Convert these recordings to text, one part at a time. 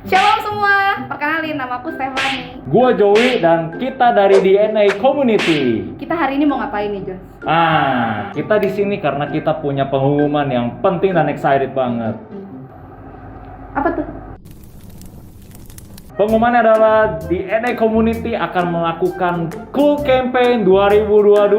Shalom semua, perkenalin nama aku Stephanie. Gua Joey dan kita dari DNA Community. Kita hari ini mau ngapain nih, Jos? Kita di sini karena kita punya pengumuman yang penting dan excited banget. Apa tuh? Pengumumannya adalah DNA Community akan melakukan Cool Campaign 2022.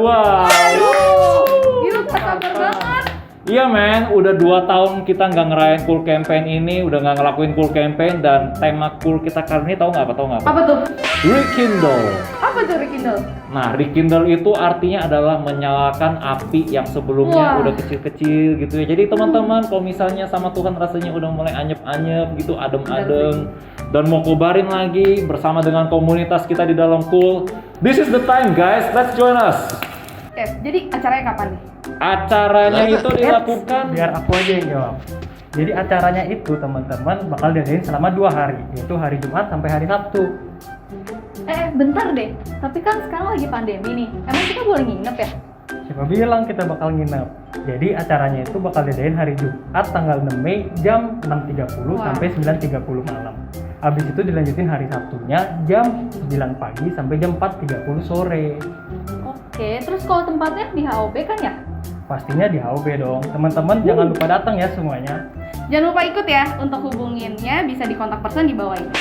Yuk, gak sabar banget. Iya men, udah 2 tahun kita nggak ngerayain Cool Campaign ini, udah nggak ngelakuin Cool Campaign, dan tema Cool kita kali ini tahu nggak apa? Apa tuh? Rekindle. Apa tuh rekindle? Nah, rekindle itu artinya adalah menyalakan api yang sebelumnya udah kecil-kecil gitu ya. Jadi teman-teman, kalau misalnya sama Tuhan rasanya udah mulai anyep-anyep gitu, adem-adem, dan mau kobarin lagi bersama dengan komunitas kita di dalam Cool, this is the time guys, let's join us. Jadi acaranya kapan nih? Acaranya itu dilakukan, biar aku aja yang jawab. Jadi acaranya itu teman-teman bakal diadain selama 2 hari, yaitu hari Jumat sampai hari Sabtu. Bentar deh, tapi kan sekarang lagi pandemi nih, emang kita boleh nginep ya? Siapa bilang kita bakal nginep? Jadi acaranya itu bakal diadain hari Jumat tanggal 6 Mei jam 6.30 sampai 9.30 malam. Habis itu dilanjutin hari Sabtunya jam 9 pagi sampai jam 4.30 sore. Oke, terus kalau tempatnya di HOB kan ya? Pastinya di HOB dong. Teman-teman jangan lupa datang ya semuanya. Jangan lupa ikut ya, untuk hubunginnya bisa di kontak person di bawah ini.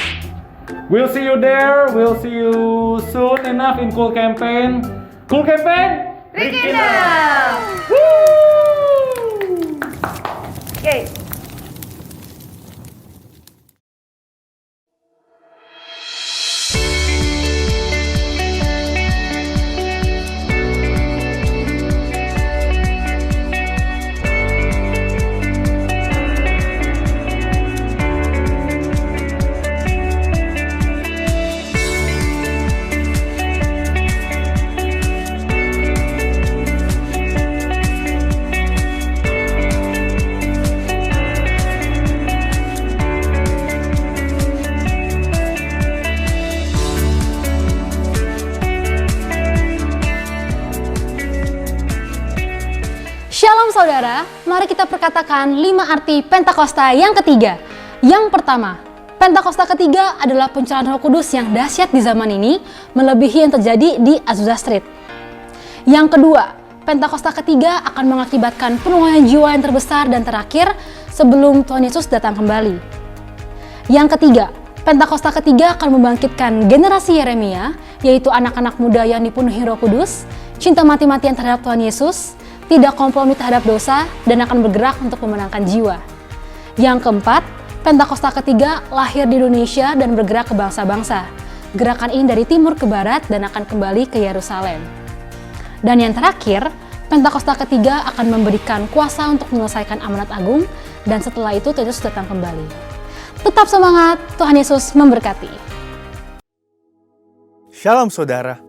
we'll see you there, we'll see you soon enough in Cool Campaign. Cool Campaign? Rekindle! Oke. Shalom saudara, mari kita perkatakan 5 arti Pentakosta yang ketiga. Yang pertama, Pentakosta ketiga adalah pencurahan Roh Kudus yang dahsyat di zaman ini, melebihi yang terjadi di Azusa Street. Yang kedua, Pentakosta ketiga akan mengakibatkan penuaian jiwa yang terbesar dan terakhir sebelum Tuhan Yesus datang kembali. Yang ketiga, Pentakosta ketiga akan membangkitkan generasi Yeremia, yaitu anak-anak muda yang dipenuhi Roh Kudus, cinta mati-matian terhadap Tuhan Yesus, tidak kompromi terhadap dosa, dan akan bergerak untuk memenangkan jiwa. Yang keempat, Pentakosta ketiga lahir di Indonesia dan bergerak ke bangsa-bangsa. Gerakan ini dari timur ke barat dan akan kembali ke Yerusalem. Dan yang terakhir, Pentakosta ketiga akan memberikan kuasa untuk menyelesaikan amanat agung dan setelah itu Tuhan Yesus datang kembali. Tetap semangat, Tuhan Yesus memberkati. Shalom saudara,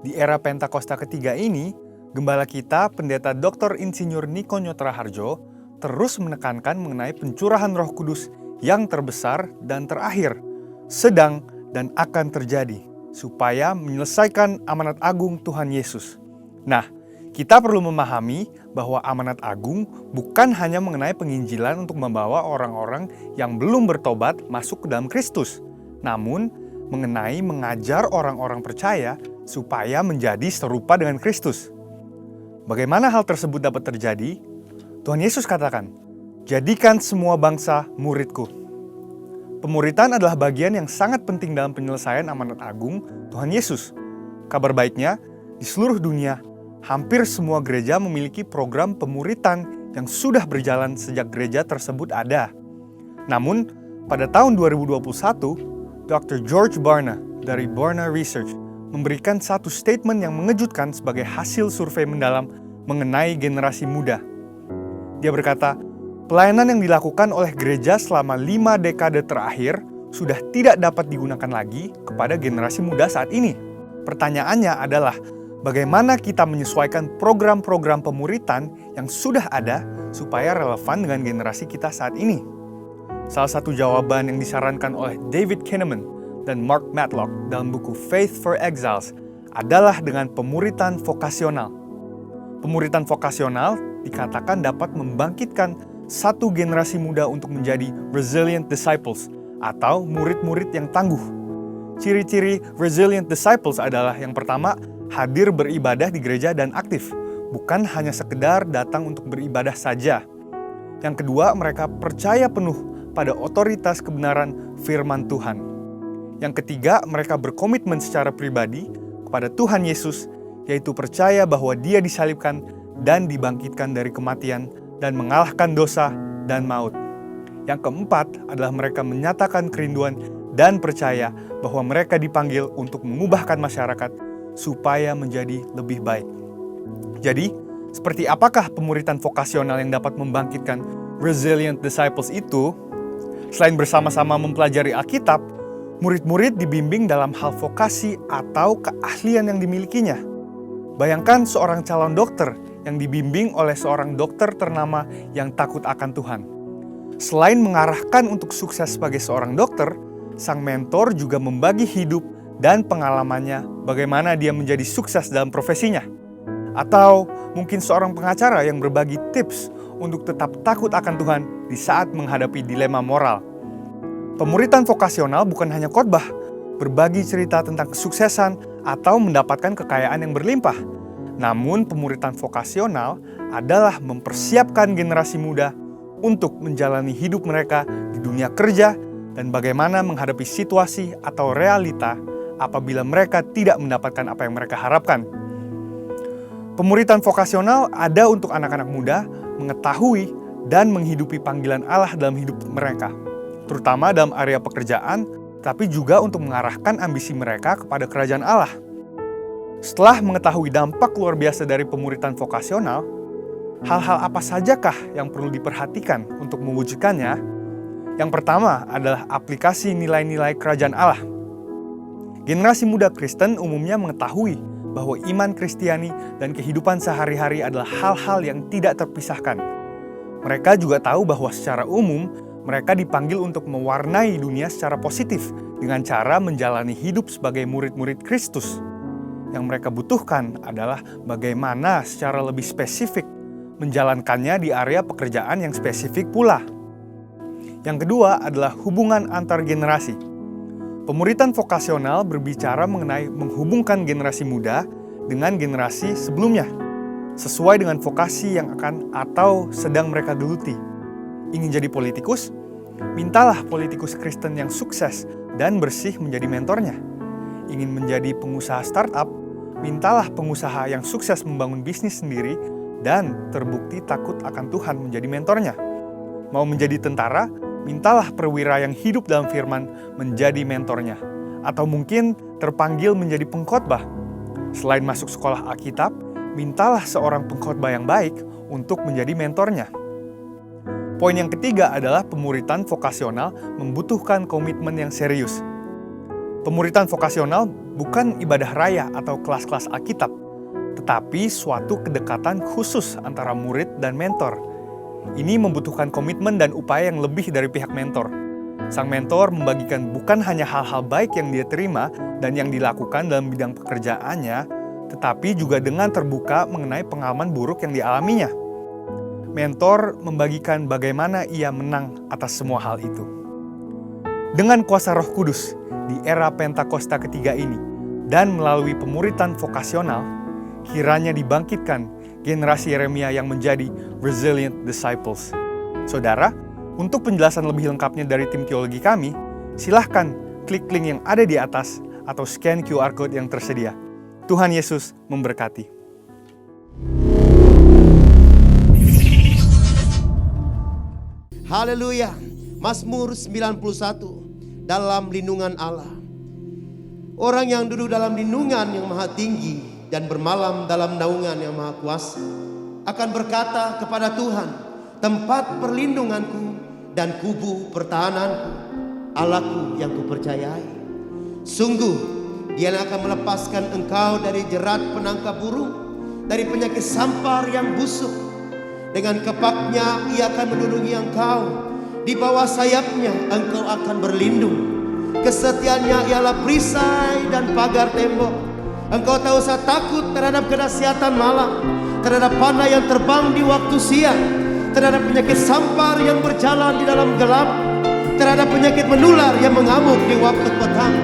di era Pentakosta ketiga ini, Gembala kita, Pendeta Dr. Insinyur Niko Nyotra Harjo, terus menekankan mengenai pencurahan Roh Kudus yang terbesar dan terakhir, sedang dan akan terjadi, supaya menyelesaikan amanat agung Tuhan Yesus. Nah, kita perlu memahami bahwa amanat agung bukan hanya mengenai penginjilan untuk membawa orang-orang yang belum bertobat masuk ke dalam Kristus, namun mengenai mengajar orang-orang percaya supaya menjadi serupa dengan Kristus. Bagaimana hal tersebut dapat terjadi? Tuhan Yesus katakan, "Jadikan semua bangsa murid-Ku." Pemuritan adalah bagian yang sangat penting dalam penyelesaian amanat agung Tuhan Yesus. Kabar baiknya, di seluruh dunia, hampir semua gereja memiliki program pemuritan yang sudah berjalan sejak gereja tersebut ada. Namun, pada tahun 2021, Dr. George Barna dari Barna Research memberikan satu statement yang mengejutkan sebagai hasil survei mendalam mengenai generasi muda. Dia berkata, pelayanan yang dilakukan oleh gereja selama 5 dekade terakhir sudah tidak dapat digunakan lagi kepada generasi muda saat ini. Pertanyaannya adalah, bagaimana kita menyesuaikan program-program pemuritan yang sudah ada supaya relevan dengan generasi kita saat ini? Salah satu jawaban yang disarankan oleh David Kinnaman dan Mark Matlock dalam buku Faith for Exiles adalah dengan pemuritan vokasional. Pemuritan vokasional dikatakan dapat membangkitkan satu generasi muda untuk menjadi resilient disciples atau murid-murid yang tangguh. Ciri-ciri resilient disciples adalah yang pertama, hadir beribadah di gereja dan aktif, bukan hanya sekedar datang untuk beribadah saja. Yang kedua, mereka percaya penuh pada otoritas kebenaran firman Tuhan. Yang ketiga, mereka berkomitmen secara pribadi kepada Tuhan Yesus, yaitu percaya bahwa Dia disalibkan dan dibangkitkan dari kematian dan mengalahkan dosa dan maut. Yang keempat adalah mereka menyatakan kerinduan dan percaya bahwa mereka dipanggil untuk mengubahkan masyarakat supaya menjadi lebih baik. Jadi, seperti apakah pemuritan vokasional yang dapat membangkitkan resilient disciples itu? Selain bersama-sama mempelajari Alkitab, murid-murid dibimbing dalam hal vokasi atau keahlian yang dimilikinya. Bayangkan seorang calon dokter yang dibimbing oleh seorang dokter ternama yang takut akan Tuhan. Selain mengarahkan untuk sukses sebagai seorang dokter, sang mentor juga membagi hidup dan pengalamannya bagaimana dia menjadi sukses dalam profesinya. Atau mungkin seorang pengacara yang berbagi tips untuk tetap takut akan Tuhan di saat menghadapi dilema moral. Pemuritan vokasional bukan hanya khotbah, berbagi cerita tentang kesuksesan atau mendapatkan kekayaan yang berlimpah. Namun pemuritan vokasional adalah mempersiapkan generasi muda untuk menjalani hidup mereka di dunia kerja dan bagaimana menghadapi situasi atau realita apabila mereka tidak mendapatkan apa yang mereka harapkan. Pemuritan vokasional ada untuk anak-anak muda mengetahui dan menghidupi panggilan Allah dalam hidup mereka, terutama dalam area pekerjaan, tapi juga untuk mengarahkan ambisi mereka kepada kerajaan Allah. Setelah mengetahui dampak luar biasa dari pemuritan vokasional, hal-hal apa sajakah yang perlu diperhatikan untuk mewujudkannya? Yang pertama adalah aplikasi nilai-nilai kerajaan Allah. Generasi muda Kristen umumnya mengetahui bahwa iman Kristiani dan kehidupan sehari-hari adalah hal-hal yang tidak terpisahkan. Mereka juga tahu bahwa secara umum, mereka dipanggil untuk mewarnai dunia secara positif dengan cara menjalani hidup sebagai murid-murid Kristus. Yang mereka butuhkan adalah bagaimana secara lebih spesifik menjalankannya di area pekerjaan yang spesifik pula. Yang kedua adalah hubungan antar generasi. Pemuritan vokasional berbicara mengenai menghubungkan generasi muda dengan generasi sebelumnya, sesuai dengan vokasi yang akan atau sedang mereka geluti. Ingin jadi politikus? Mintalah politikus Kristen yang sukses dan bersih menjadi mentornya. Ingin menjadi pengusaha startup? Mintalah pengusaha yang sukses membangun bisnis sendiri dan terbukti takut akan Tuhan menjadi mentornya. Mau menjadi tentara? mintalah perwira yang hidup dalam firman menjadi mentornya. Atau mungkin terpanggil menjadi pengkhotbah. Selain masuk sekolah Alkitab, mintalah seorang pengkhotbah yang baik untuk menjadi mentornya. Poin yang ketiga adalah pemuritan vokasional membutuhkan komitmen yang serius. Pemuritan vokasional bukan ibadah raya atau kelas-kelas Alkitab, tetapi suatu kedekatan khusus antara murid dan mentor. Ini membutuhkan komitmen dan upaya yang lebih dari pihak mentor. Sang mentor membagikan bukan hanya hal-hal baik yang dia terima dan yang dilakukan dalam bidang pekerjaannya, tetapi juga dengan terbuka mengenai pengalaman buruk yang dialaminya. Mentor membagikan bagaimana ia menang atas semua hal itu. Dengan kuasa Roh Kudus di era Pentakosta ketiga ini dan melalui pemuritan vokasional, kiranya dibangkitkan generasi Yeremia yang menjadi resilient disciples. Saudara, untuk penjelasan lebih lengkapnya dari tim teologi kami, silahkan klik link yang ada di atas atau scan QR Code yang tersedia. Tuhan Yesus memberkati. Haleluya. Mazmur 91, dalam lindungan Allah. Orang yang duduk dalam lindungan yang maha tinggi dan bermalam dalam naungan yang maha kuasa akan berkata kepada Tuhan, tempat perlindunganku dan kubu pertahananku, Allahku yang kupercayai. Sungguh, Dia akan melepaskan engkau dari jerat penangkap burung, dari penyakit sampar yang busuk. Dengan kepaknya Ia akan melindungi engkau, di bawah sayapnya engkau akan berlindung. Kesetiaannya ialah perisai dan pagar tembok. Engkau tak usah takut terhadap kedahsyatan malam, terhadap panah yang terbang di waktu siang, terhadap penyakit sampar yang berjalan di dalam gelap, terhadap penyakit menular yang mengamuk di waktu petang.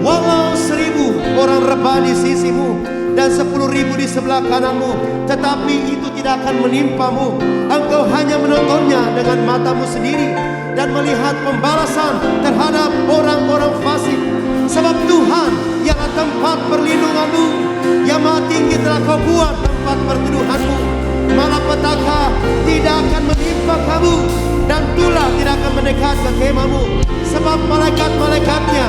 Walau 1000 orang rebah di sisimu dan 10.000 di sebelah kananmu, tetapi itu tidak akan menimpamu. Engkau hanya menontonnya dengan matamu sendiri dan melihat pembalasan terhadap orang-orang fasik. Sebab Tuhan yang tempat perlindunganmu, yang maha tinggi telah kau buat tempat perteduhanmu. Malapetaka tidak akan menimpa kamu dan tulah tidak akan mendekat ke kemahmu. Sebab malaikat-malaikatnya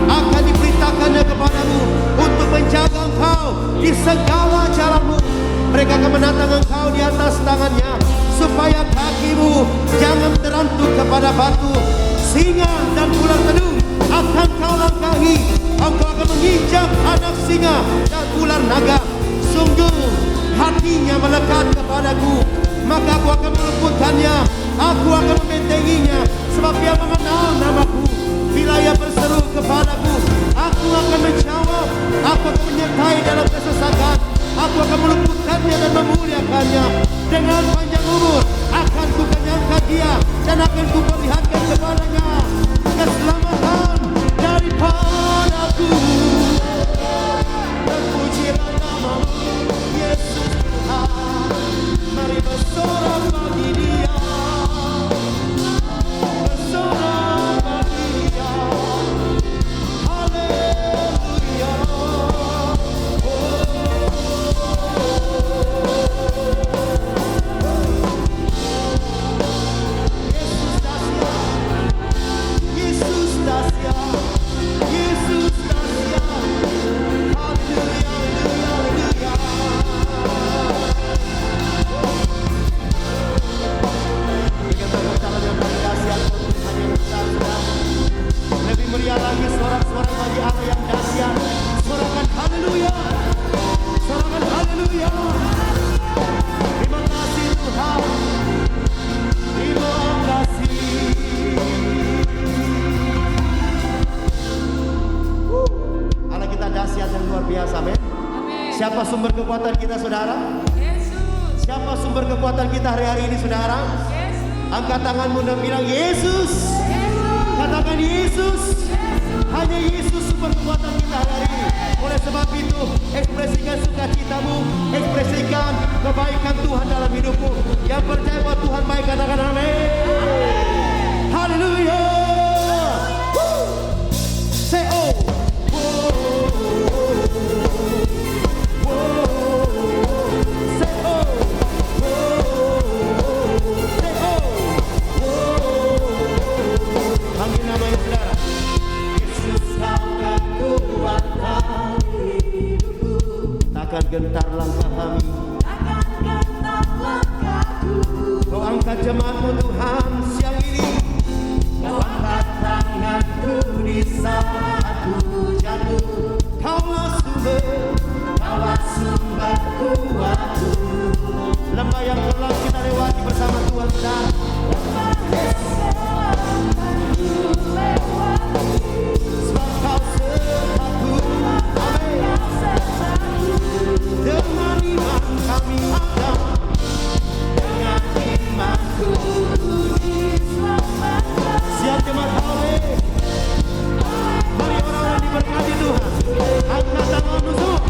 akan diperintahkannya kepadamu untuk menjaga engkau di segala jalanmu. Mereka akan menatang engkau di atas tangannya, supaya kakimu jangan terantuk kepada batu. Singa dan ular tedung akan kau langkahi. Engkau akan menginjak anak singa dan ular naga. Sungguh hatinya melekat kepadaku, maka aku akan meluputkannya. Aku akan membentenginya, sebab dia mengenal namaku. Bila ia berseru kepadaku, aku akan menjawab. Aku akan menyertai dalam kesesakan. Aku akan meluputkannya dan memuliakannya. Dengan panjang umur akan kukenyangkan dia, dan akan kuperlihatkan kepadanya keselamatan daripadaku. Terpujilah namamu, Yesus Tuhan. Mari bersorak bagi Dia, bersorak bagi Dia. Haleluya. Yesus dahsyat, Yesus dahsyat. Haleluya, haleluya, haleluya. Berikan tepuk tangan yang paling dahsyat untuk Tuhan yang besar, saudara. Lebih meriah lagi sorak-sorak bagi Allah yang dahsyat. Sorakan haleluya, sorakan haleluya. Terima kasih Tuhan, terima kasih. Allah kita dahsyat dan luar biasa, men. Siapa sumber kekuatan kita, saudara? Yesus. Siapa sumber kekuatan kita hari ini, saudara? Yesus. Angkat tanganmu dan bilang Yesus. Yesus. Katakan Yesus. Hanya Yesus sumber kekuatan kita hari ini. Oleh sebab itu, ekspresikan sukacitamu, ekspresikan kebaikan Tuhan dalam hidupmu. Yang percaya bahwa Tuhan baik, katakan amin. Haleluya. Say oh. gentar langkah kami. Kau angkat jemaatmu Tuhan siang ini. Kau angkat tanganku di saat aku jatuh. Kaulah sumber kuatku. Lembah yang gelap kita lewati bersama Tuhan. Sebab kau sertaku. Amin. Dengan iman kami ada. Dengan imanku. Siap jemaat Halleluya. Mari orang-orang diberkati Tuhan. Angkat tanganmu semua.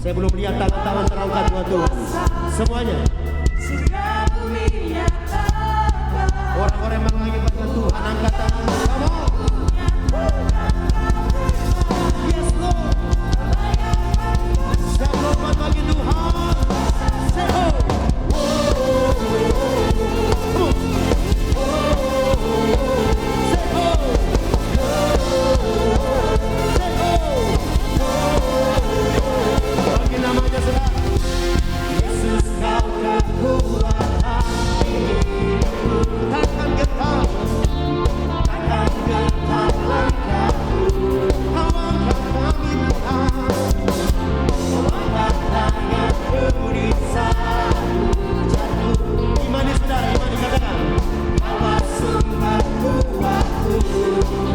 Saya belum lihat tangan-tangan terangkat buat Tuhan. Semuanya. Orang-orang yang lagi berkat Tuhan, angkat tanganmu. Come on. Yes Lord. Saya berkorban bagi Tuhan. Say ho. Bagi namanya saudara. Yesus kau kekuatan hidupku. Takkan getar, takkan getar langkahku. Kau angkat kami Tuhan. Kau angkat tanganku di saat ku jatuh. Imani saudara, imani katakan. Kau sumber kuatku.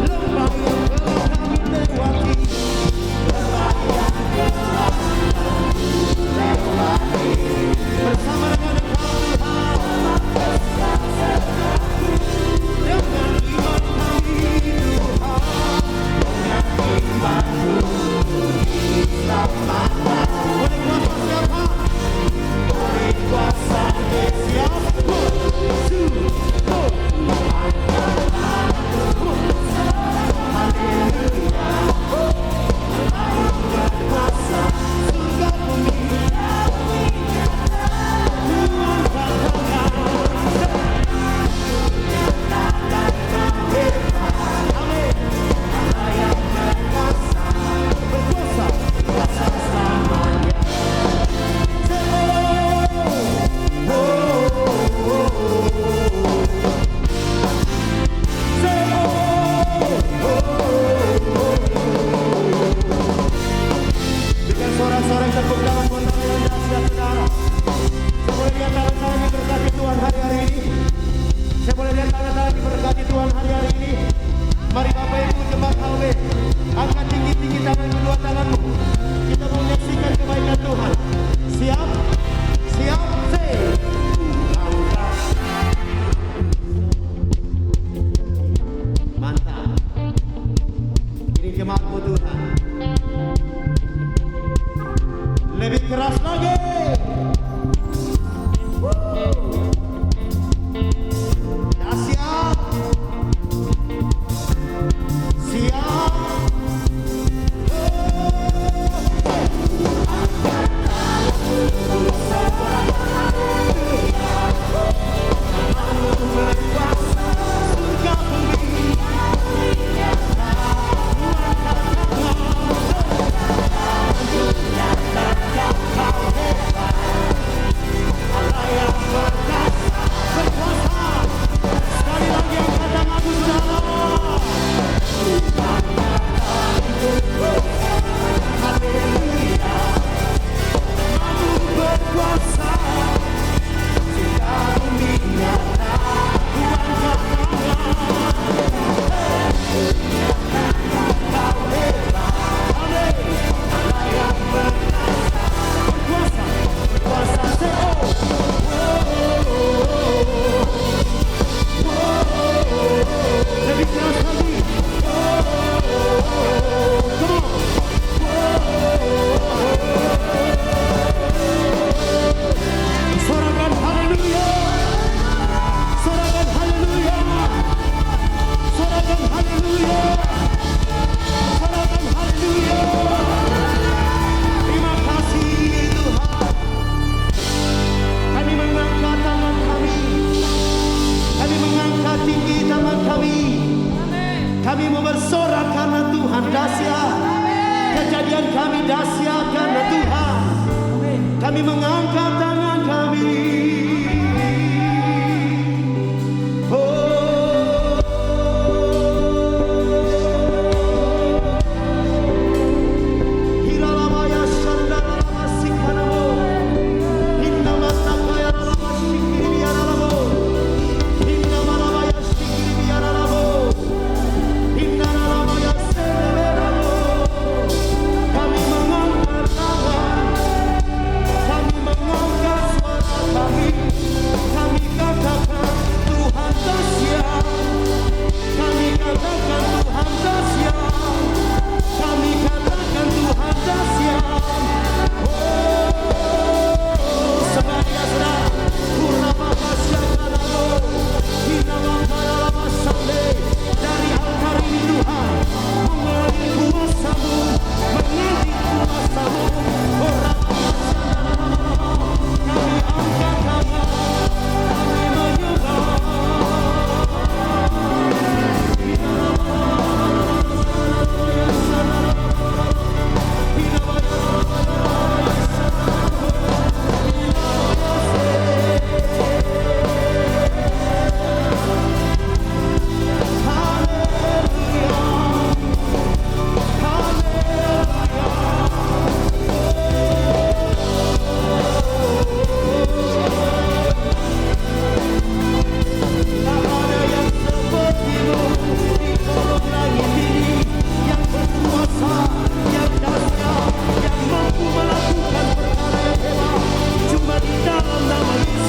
Lembah yang telah kami lewati. Lembah yang telah lewati. Bersama dengan Engkau Tuhan. Dengan iman kami Tuhan. Dengan imanku diselamatkan. Oleh kuasa siapa? Oleh kuasa siapa? Dengan suara-suara yang tepuk tangan buat tangan yang dahsyat saudara. Saya boleh lihat tangan-tangan diberkati Tuhan hari-hari ini. Saya boleh lihat tangan-tangan diberkati Tuhan hari-hari ini. Mari Bapak Ibu jemaat Halleluya, angkat tinggi-tinggi tangan kedua tanganmu. Kita mau menyaksikan kebaikan Tuhan. Siap? Siap? Say. Angkat. Mantap. Ini jemaatmu Tuhan. Lebih keras lagi. Dah siap. Siap. Oh.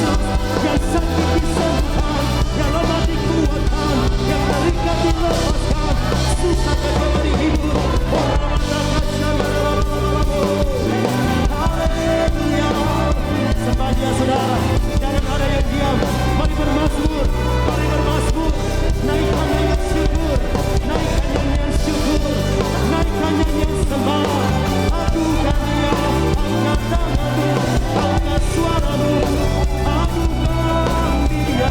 Yesus, yang sakit disembuhkan, yang lemah dikuatkan, yang terikat dilepaskan, susah diberi hibur. Haleluya. Sembah Dia saudara, jangan ada yang diam. Mari bermazmur, mari bermazmur. Naikkan nyanyian syukur, naikkan nyanyian syukur, naikkan nyanyian sembah. Adukan Dia, angkat tanganmu, angkat suaramu, adukan Dia.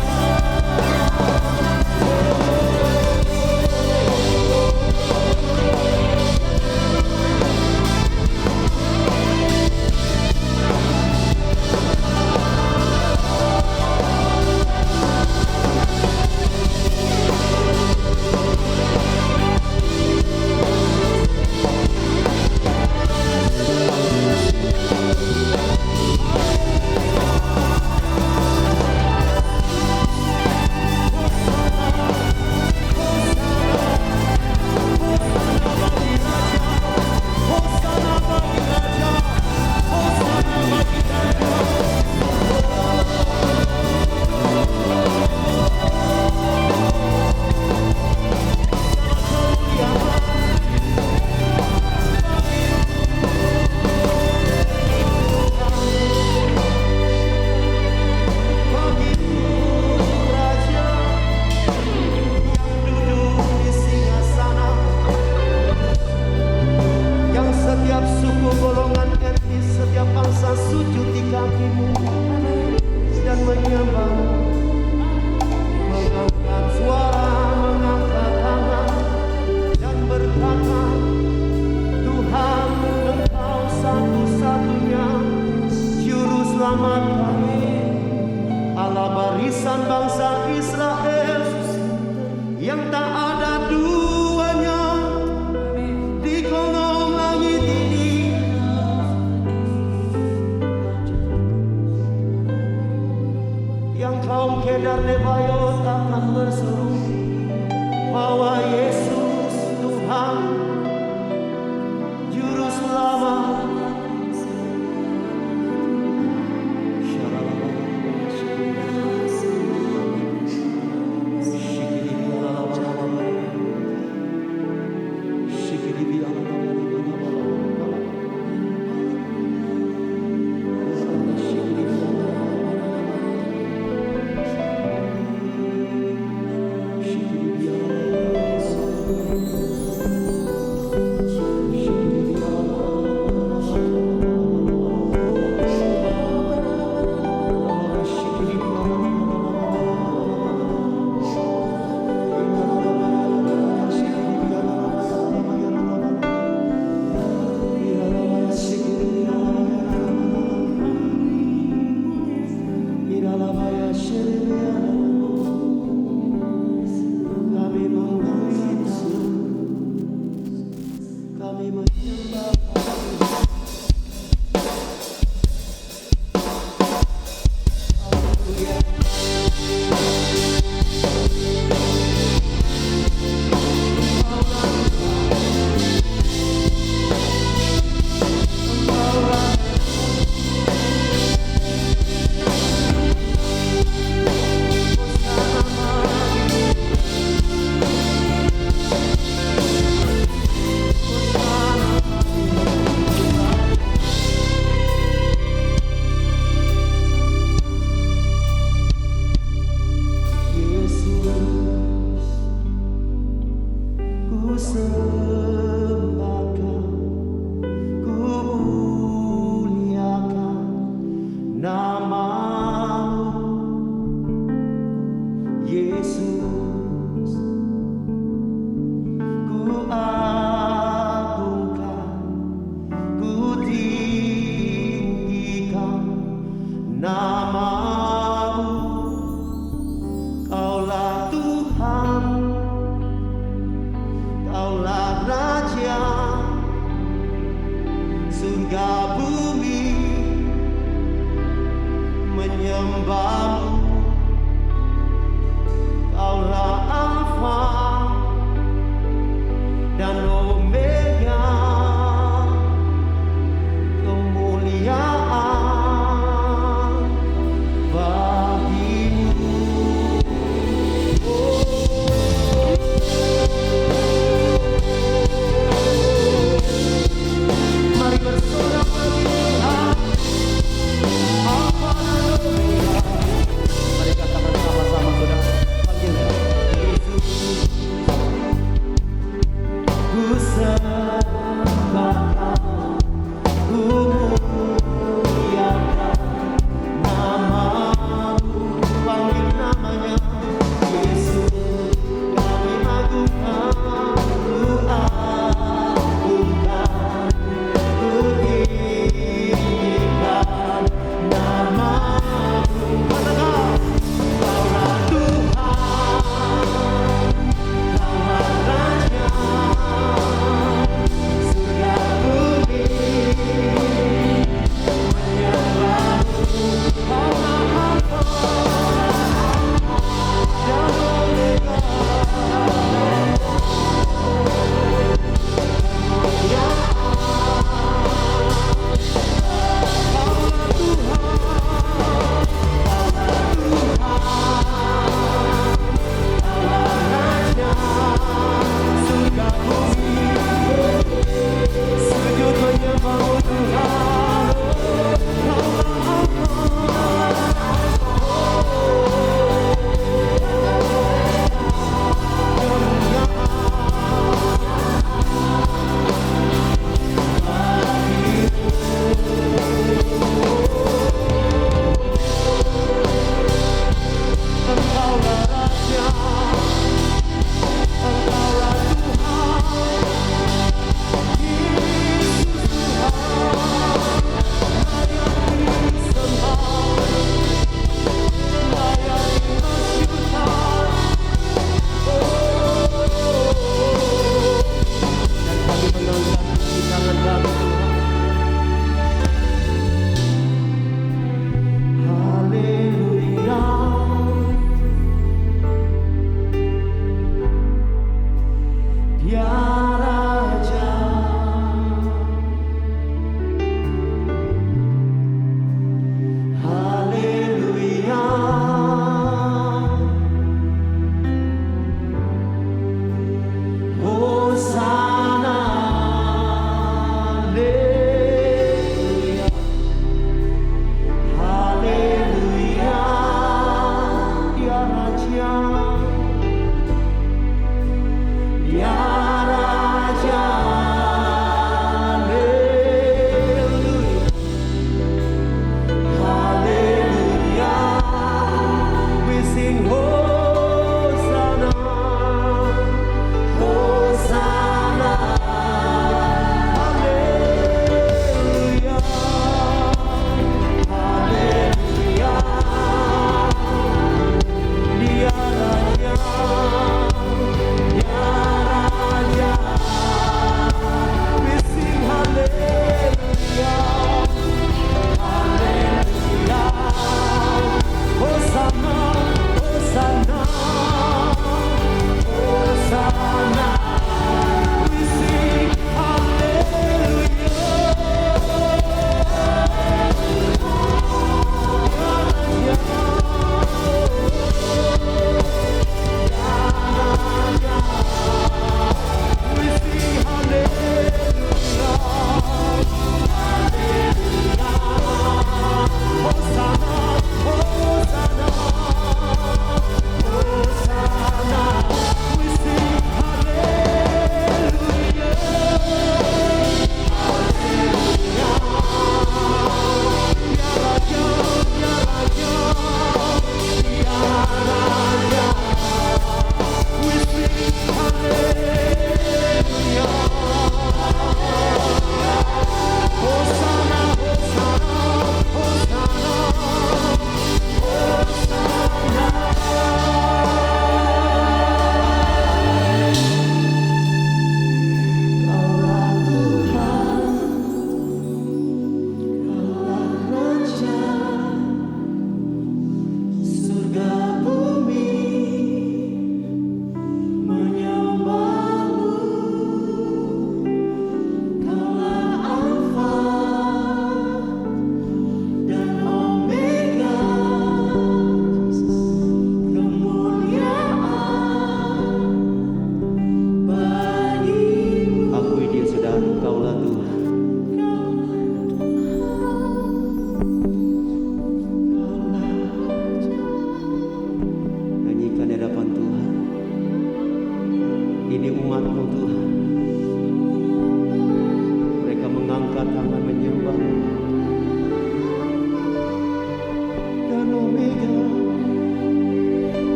kemuliaan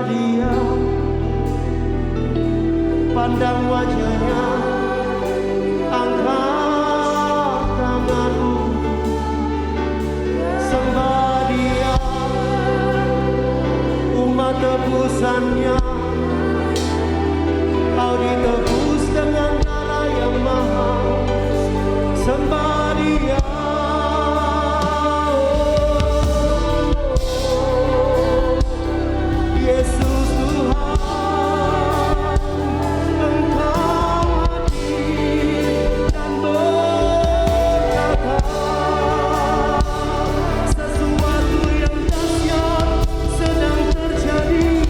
Dia, pandang wajahnya, angkat tanganmu, sembah Dia, umat tebusannya, kau ditebus dengan darah yang mahal, sembah Dia. Yesus Tuhan, Engkau hadir dan berkata, sesuatu yang dahsyat sedang terjadi,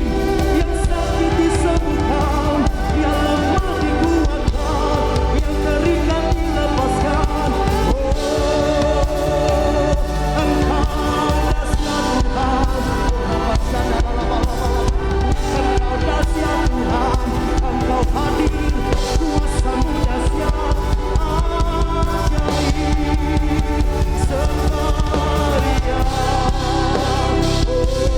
yang sakit disembuhkan, yang lemah dikuatkan, yang terikat dilepaskan. Engkau dahsyat Tuhan, Engkau dahsyat Tuhan, Engkau hadir, kuasa-Mu dahsyat, ajaib, sembah Dia. Kami mengangkat tangan, kami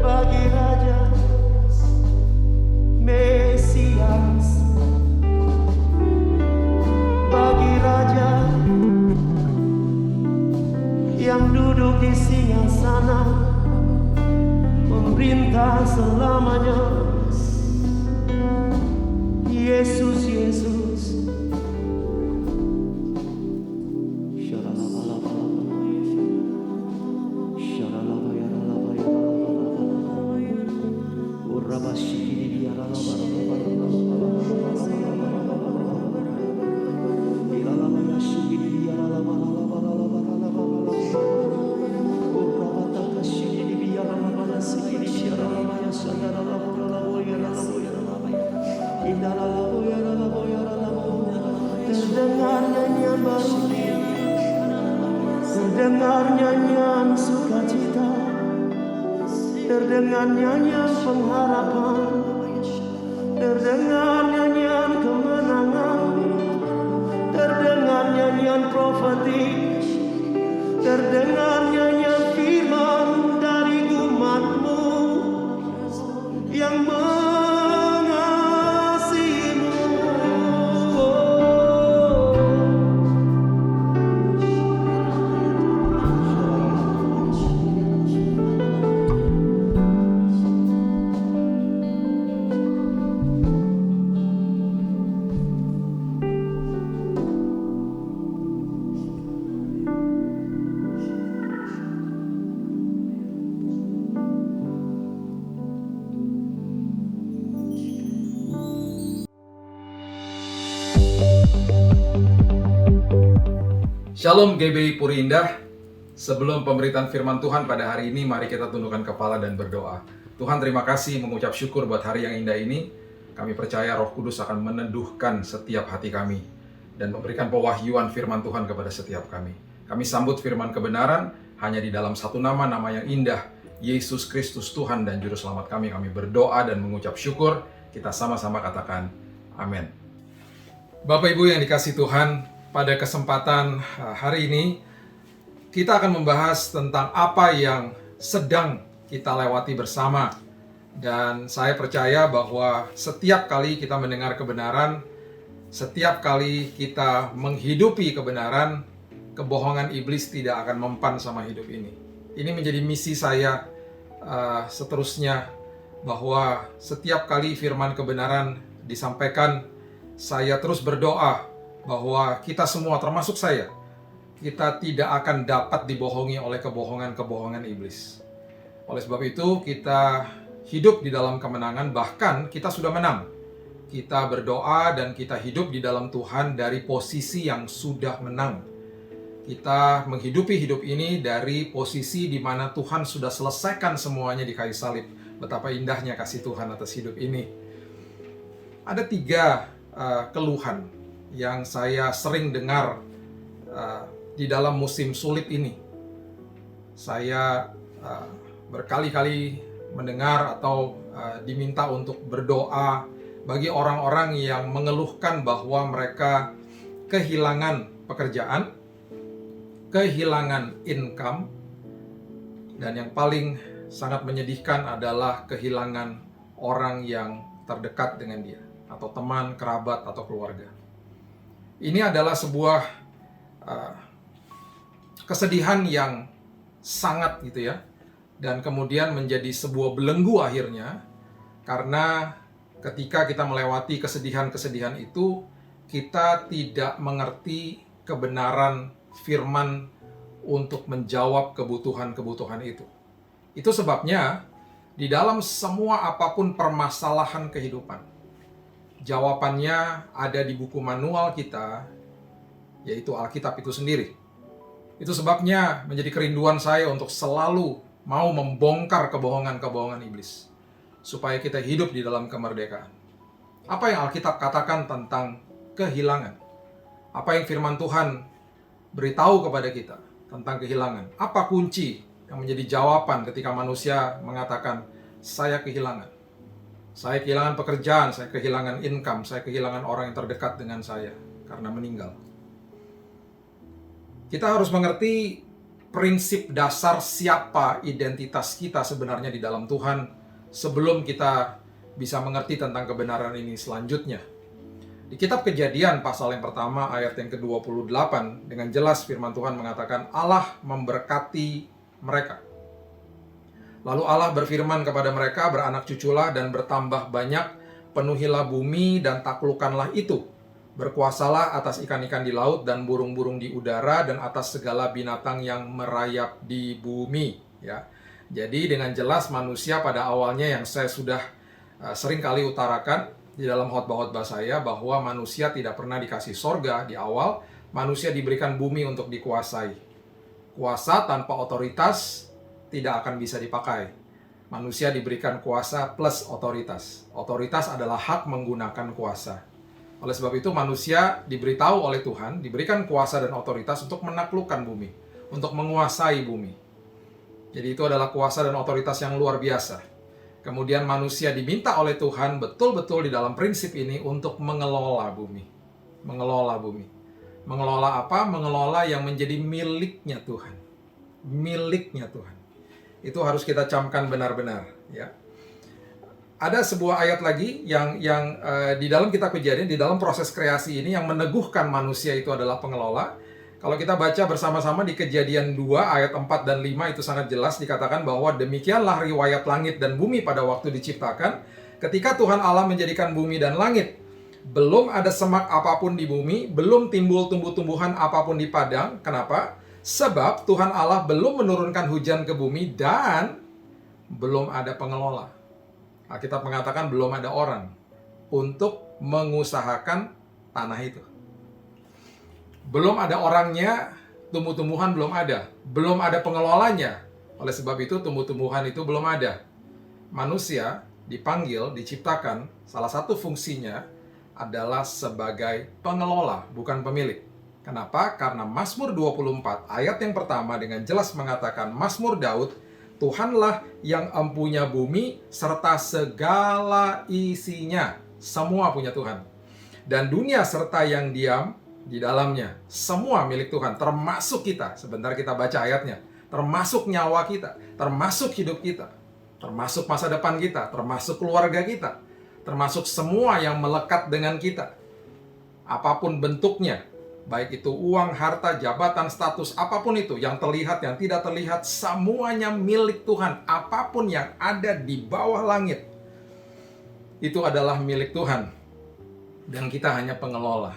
bagi Raja Mesias, bagi Raja yang duduk di singgasana, memerintah selamanya. Yesus, Yesus. Terdengar nyanyian baru, terdengar nyanyian sukacita, terdengar nyanyian pengharapan, terdengar nyanyian kemenangan, terdengar nyanyian profetik, terdengar nyanyian firman dari umat-Mu yang Shalom GBI Puri Indah. Sebelum pemberitaan firman Tuhan pada hari ini, mari kita tundukkan kepala dan berdoa. Tuhan, terima kasih, mengucap syukur buat hari yang indah ini. Kami percaya Roh Kudus akan meneduhkan setiap hati kami dan memberikan pewahyuan firman Tuhan kepada setiap kami. Kami sambut firman kebenaran hanya di dalam satu nama yang indah, Yesus Kristus Tuhan dan Juru Selamat kami berdoa dan mengucap syukur. Kita sama-sama katakan amin. Bapak Ibu yang dikasihi Tuhan, pada kesempatan hari ini kita akan membahas tentang apa yang sedang kita lewati bersama. Dan saya percaya bahwa setiap kali kita mendengar kebenaran, setiap kali kita menghidupi kebenaran, kebohongan iblis tidak akan mempan sama hidup ini. Ini menjadi misi saya seterusnya, bahwa setiap kali firman kebenaran disampaikan, saya terus berdoa bahwa kita semua, termasuk saya, kita tidak akan dapat dibohongi oleh kebohongan-kebohongan iblis. Oleh sebab itu, kita hidup di dalam kemenangan, bahkan kita sudah menang. Kita berdoa dan kita hidup di dalam Tuhan dari posisi yang sudah menang. Kita menghidupi hidup ini dari posisi di mana Tuhan sudah selesaikan semuanya di kayu salib. Betapa indahnya kasih Tuhan atas hidup ini. Ada 3 keluhan yang saya sering dengar di dalam musim sulit ini. Saya berkali-kali mendengar atau diminta untuk berdoa bagi orang-orang yang mengeluhkan bahwa mereka kehilangan pekerjaan, kehilangan income, dan yang paling sangat menyedihkan adalah kehilangan orang yang terdekat dengan dia, atau teman, kerabat, atau keluarga. Ini adalah sebuah kesedihan yang sangat gitu ya, dan kemudian menjadi sebuah belenggu akhirnya, karena ketika kita melewati kesedihan-kesedihan itu, kita tidak mengerti kebenaran firman untuk menjawab kebutuhan-kebutuhan itu. Itu sebabnya di dalam semua apapun permasalahan kehidupan, jawabannya ada di buku manual kita, yaitu Alkitab itu sendiri. Itu sebabnya menjadi kerinduan saya untuk selalu mau membongkar kebohongan-kebohongan iblis, supaya kita hidup di dalam kemerdekaan. Apa yang Alkitab katakan tentang kehilangan? Apa yang firman Tuhan beritahu kepada kita tentang kehilangan? Apa kunci yang menjadi jawaban ketika manusia mengatakan, saya kehilangan. Saya kehilangan pekerjaan, saya kehilangan income, saya kehilangan orang yang terdekat dengan saya karena meninggal. Kita harus mengerti prinsip dasar siapa identitas kita sebenarnya di dalam Tuhan sebelum kita bisa mengerti tentang kebenaran ini selanjutnya. Di kitab Kejadian pasal yang pertama ayat yang ke-28 dengan jelas firman Tuhan mengatakan Allah memberkati mereka. Lalu Allah berfirman kepada mereka, beranak cuculah dan bertambah banyak, penuhilah bumi dan taklukkanlah itu. Berkuasalah atas ikan-ikan di laut dan burung-burung di udara dan atas segala binatang yang merayap di bumi. Ya. Jadi dengan jelas manusia pada awalnya yang saya sudah sering kali utarakan di dalam khotbah-khotbah saya, bahwa manusia tidak pernah dikasih sorga di awal, manusia diberikan bumi untuk dikuasai. Kuasa tanpa otoritas tidak akan bisa dipakai. Manusia diberikan kuasa plus otoritas. Otoritas adalah hak menggunakan kuasa. Oleh sebab itu manusia diberitahu oleh Tuhan, diberikan kuasa dan otoritas untuk menaklukkan bumi, untuk menguasai bumi. Jadi itu adalah kuasa dan otoritas yang luar biasa. Kemudian manusia diminta oleh Tuhan betul-betul di dalam prinsip ini untuk mengelola bumi. Mengelola bumi. Mengelola apa? Mengelola yang menjadi miliknya Tuhan. Miliknya Tuhan. Itu harus kita camkan benar-benar. Ya. Ada sebuah ayat lagi yang di dalam kitab Kejadian, di dalam proses kreasi ini yang meneguhkan manusia itu adalah pengelola. Kalau kita baca bersama-sama di Kejadian 2 ayat 4 dan 5 itu sangat jelas dikatakan bahwa demikianlah riwayat langit dan bumi pada waktu diciptakan. Ketika Tuhan Allah menjadikan bumi dan langit, belum ada semak apapun di bumi, belum timbul tumbuh-tumbuhan apapun di padang. Kenapa? Sebab Tuhan Allah belum menurunkan hujan ke bumi dan belum ada pengelola. Alkitab mengatakan belum ada orang untuk mengusahakan tanah itu. Belum ada orangnya, tumbuh-tumbuhan belum ada. Belum ada pengelolanya. Oleh sebab itu tumbuh-tumbuhan itu belum ada. Manusia dipanggil, diciptakan, salah satu fungsinya adalah sebagai pengelola, bukan pemilik. Kenapa? Karena Mazmur 24 ayat yang pertama dengan jelas mengatakan, Mazmur Daud Tuhanlah yang empunya bumi serta segala isinya. Semua punya Tuhan. Dan dunia serta yang diam di dalamnya. Semua milik Tuhan, termasuk kita. Sebentar kita baca ayatnya. Termasuk nyawa kita, termasuk hidup kita, termasuk masa depan kita, termasuk keluarga kita, termasuk semua yang melekat dengan kita. Apapun bentuknya, baik itu uang, harta, jabatan, status, apapun itu, yang terlihat, yang tidak terlihat, semuanya milik Tuhan. Apapun yang ada di bawah langit, itu adalah milik Tuhan. Dan kita hanya pengelola.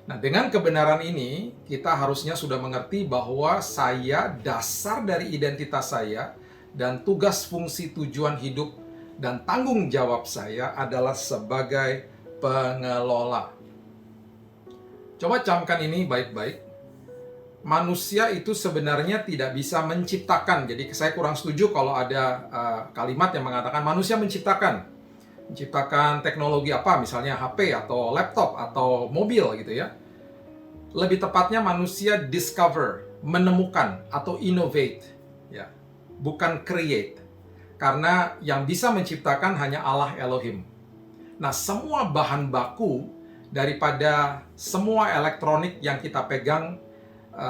Nah, dengan kebenaran ini, kita harusnya sudah mengerti bahwa dasar dari identitas saya, dan tugas fungsi tujuan hidup, dan tanggung jawab saya adalah sebagai pengelola. Coba camkan ini baik-baik. Manusia itu sebenarnya tidak bisa menciptakan. Jadi saya kurang setuju kalau ada kalimat yang mengatakan manusia menciptakan. Menciptakan teknologi apa, misalnya HP atau laptop atau mobil gitu ya. Lebih tepatnya manusia discover, menemukan atau innovate, ya, bukan create. Karena yang bisa menciptakan hanya Allah Elohim. Nah, semua bahan baku daripada semua elektronik yang kita pegang,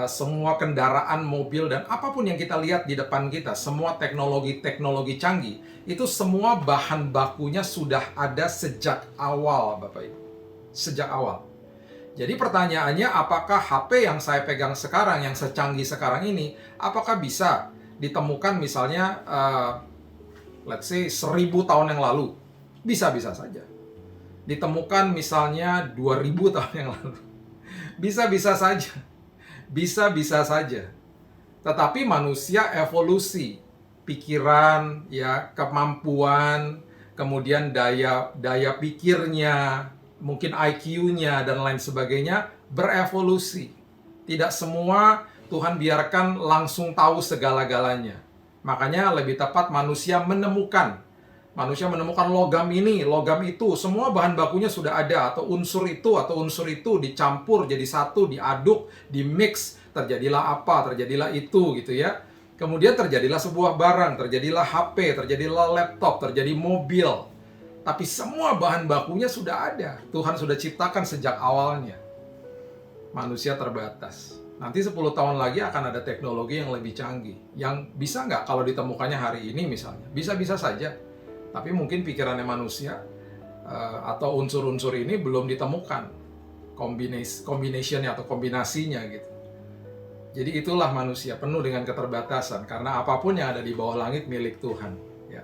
semua kendaraan, mobil, dan apapun yang kita lihat di depan kita, semua teknologi-teknologi canggih, itu semua bahan bakunya sudah ada sejak awal, Bapak Ibu. Sejak awal. Jadi pertanyaannya, apakah HP yang saya pegang sekarang, yang secanggih sekarang ini, apakah bisa ditemukan misalnya, let's say 1000 tahun yang lalu? Bisa-bisa saja. Ditemukan misalnya 2000 tahun yang lalu. Bisa-bisa saja. Bisa-bisa saja. Tetapi manusia evolusi. Pikiran, ya, kemampuan, kemudian daya pikirnya, mungkin IQ-nya dan lain sebagainya berevolusi. Tidak semua Tuhan biarkan langsung tahu segala-galanya. Makanya lebih tepat manusia menemukan. Manusia menemukan logam ini, logam itu, semua bahan bakunya sudah ada, atau unsur itu dicampur jadi satu, diaduk, dimix, terjadilah apa, terjadilah itu gitu ya. Kemudian terjadilah sebuah barang, terjadilah HP, terjadilah laptop, terjadi mobil. Tapi semua bahan bakunya sudah ada. Tuhan sudah ciptakan sejak awalnya. Manusia terbatas. Nanti 10 tahun lagi akan ada teknologi yang lebih canggih. Yang bisa nggak kalau ditemukannya hari ini misalnya? Bisa-bisa saja. Tapi mungkin pikirannya manusia atau unsur-unsur ini belum ditemukan. Combinationnya atau kombinasinya gitu. Jadi itulah manusia penuh dengan keterbatasan. Karena apapun yang ada di bawah langit milik Tuhan. Ya.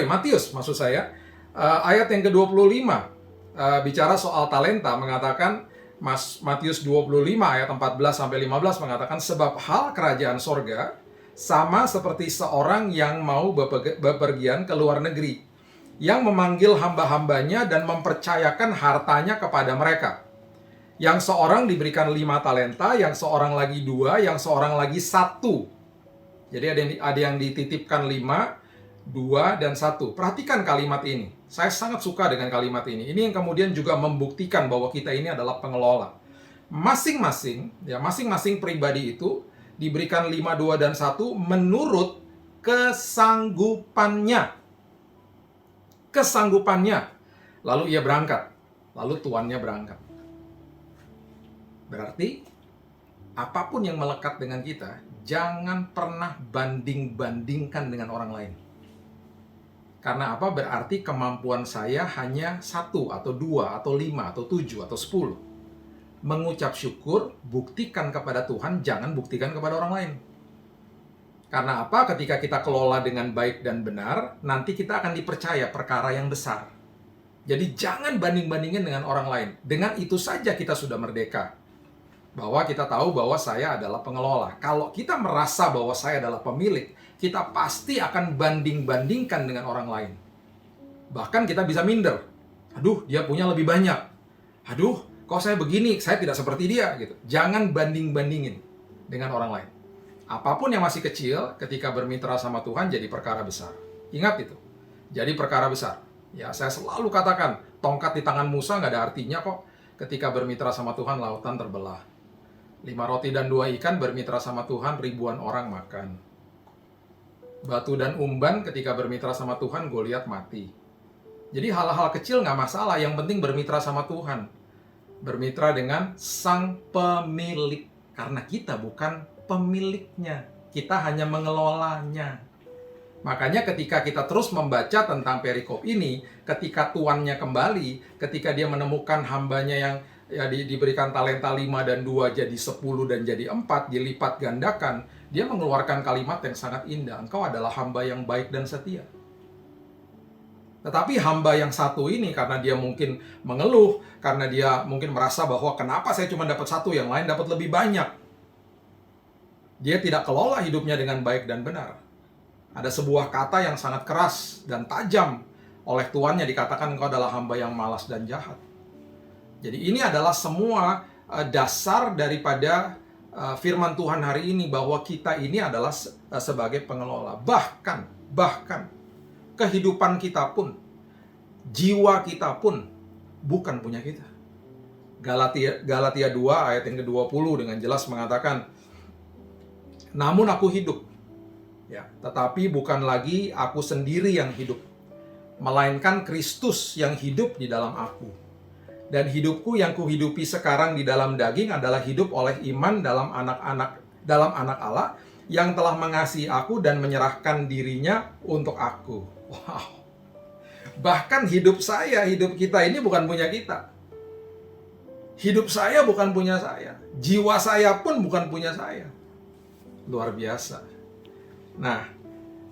Matius maksud saya, ayat yang ke-25 bicara soal talenta, mengatakan, Matius 25 ayat 14-15 mengatakan, sebab hal kerajaan sorga sama seperti seorang yang mau bepergian ke luar negeri, yang memanggil hamba-hambanya dan mempercayakan hartanya kepada mereka. Yang seorang diberikan 5 talenta, yang seorang lagi 2, yang seorang lagi 1. Jadi ada yang dititipkan 5, 2, dan 1. Perhatikan kalimat ini. Saya sangat suka dengan kalimat ini. Ini yang kemudian juga membuktikan bahwa kita ini adalah pengelola. Masing-masing pribadi itu diberikan 5, 2, dan 1 menurut kesanggupannya. Kesanggupannya. Lalu ia berangkat. Lalu tuannya berangkat. Berarti, apapun yang melekat dengan kita, jangan pernah banding-bandingkan dengan orang lain. Karena apa? Berarti kemampuan saya hanya 1 atau 2 atau 5 atau 7 atau 10. Mengucap syukur, buktikan kepada Tuhan, jangan buktikan kepada orang lain. Karena apa? Ketika kita kelola dengan baik dan benar, nanti kita akan dipercaya perkara yang besar. Jadi jangan banding-bandingin dengan orang lain. Dengan itu saja kita sudah merdeka. Bahwa kita tahu bahwa saya adalah pengelola. Kalau kita merasa bahwa saya adalah pemilik, kita pasti akan banding-bandingkan dengan orang lain. Bahkan kita bisa minder. Aduh, dia punya lebih banyak. Aduh, kok saya begini, saya tidak seperti dia gitu. Jangan banding-bandingin dengan orang lain. Apapun yang masih kecil, ketika bermitra sama Tuhan jadi perkara besar. Ingat itu. Jadi perkara besar. Ya, saya selalu katakan, tongkat di tangan Musa nggak ada artinya kok. Ketika bermitra sama Tuhan, lautan terbelah. 5 roti dan 2 ikan bermitra sama Tuhan, ribuan orang makan. Batu dan umban ketika bermitra sama Tuhan, Goliat mati. Jadi hal-hal kecil nggak masalah, yang penting bermitra sama Tuhan. Bermitra dengan sang pemilik. Karena kita bukan pemiliknya, kita hanya mengelolanya. Makanya ketika kita terus membaca tentang perikop ini, ketika tuannya kembali, ketika dia menemukan hambanya yang diberikan talenta 5 dan 2 jadi 10 dan jadi 4, dilipat gandakan, dia mengeluarkan kalimat yang sangat indah. Engkau adalah hamba yang baik dan setia. Tetapi hamba yang satu ini, karena dia mungkin mengeluh, karena dia mungkin merasa bahwa kenapa saya cuma dapat satu, yang lain dapat lebih banyak. Dia tidak kelola hidupnya dengan baik dan benar. Ada sebuah kata yang sangat keras dan tajam oleh tuannya, dikatakan engkau adalah hamba yang malas dan jahat. Jadi ini adalah semua dasar daripada firman Tuhan hari ini, bahwa kita ini adalah sebagai pengelola. Bahkan kehidupan kita pun, jiwa kita pun bukan punya kita. Galatia 2 ayat yang ke-20 dengan jelas mengatakan, namun aku hidup, ya, tetapi bukan lagi aku sendiri yang hidup, melainkan Kristus yang hidup di dalam aku. Dan hidupku yang kuhidupi sekarang di dalam daging adalah hidup oleh iman dalam anak Allah yang telah mengasihi aku dan menyerahkan dirinya untuk aku. Wow. Bahkan hidup kita ini bukan punya kita. Hidup saya bukan punya saya. Jiwa saya pun bukan punya saya. Luar biasa. Nah,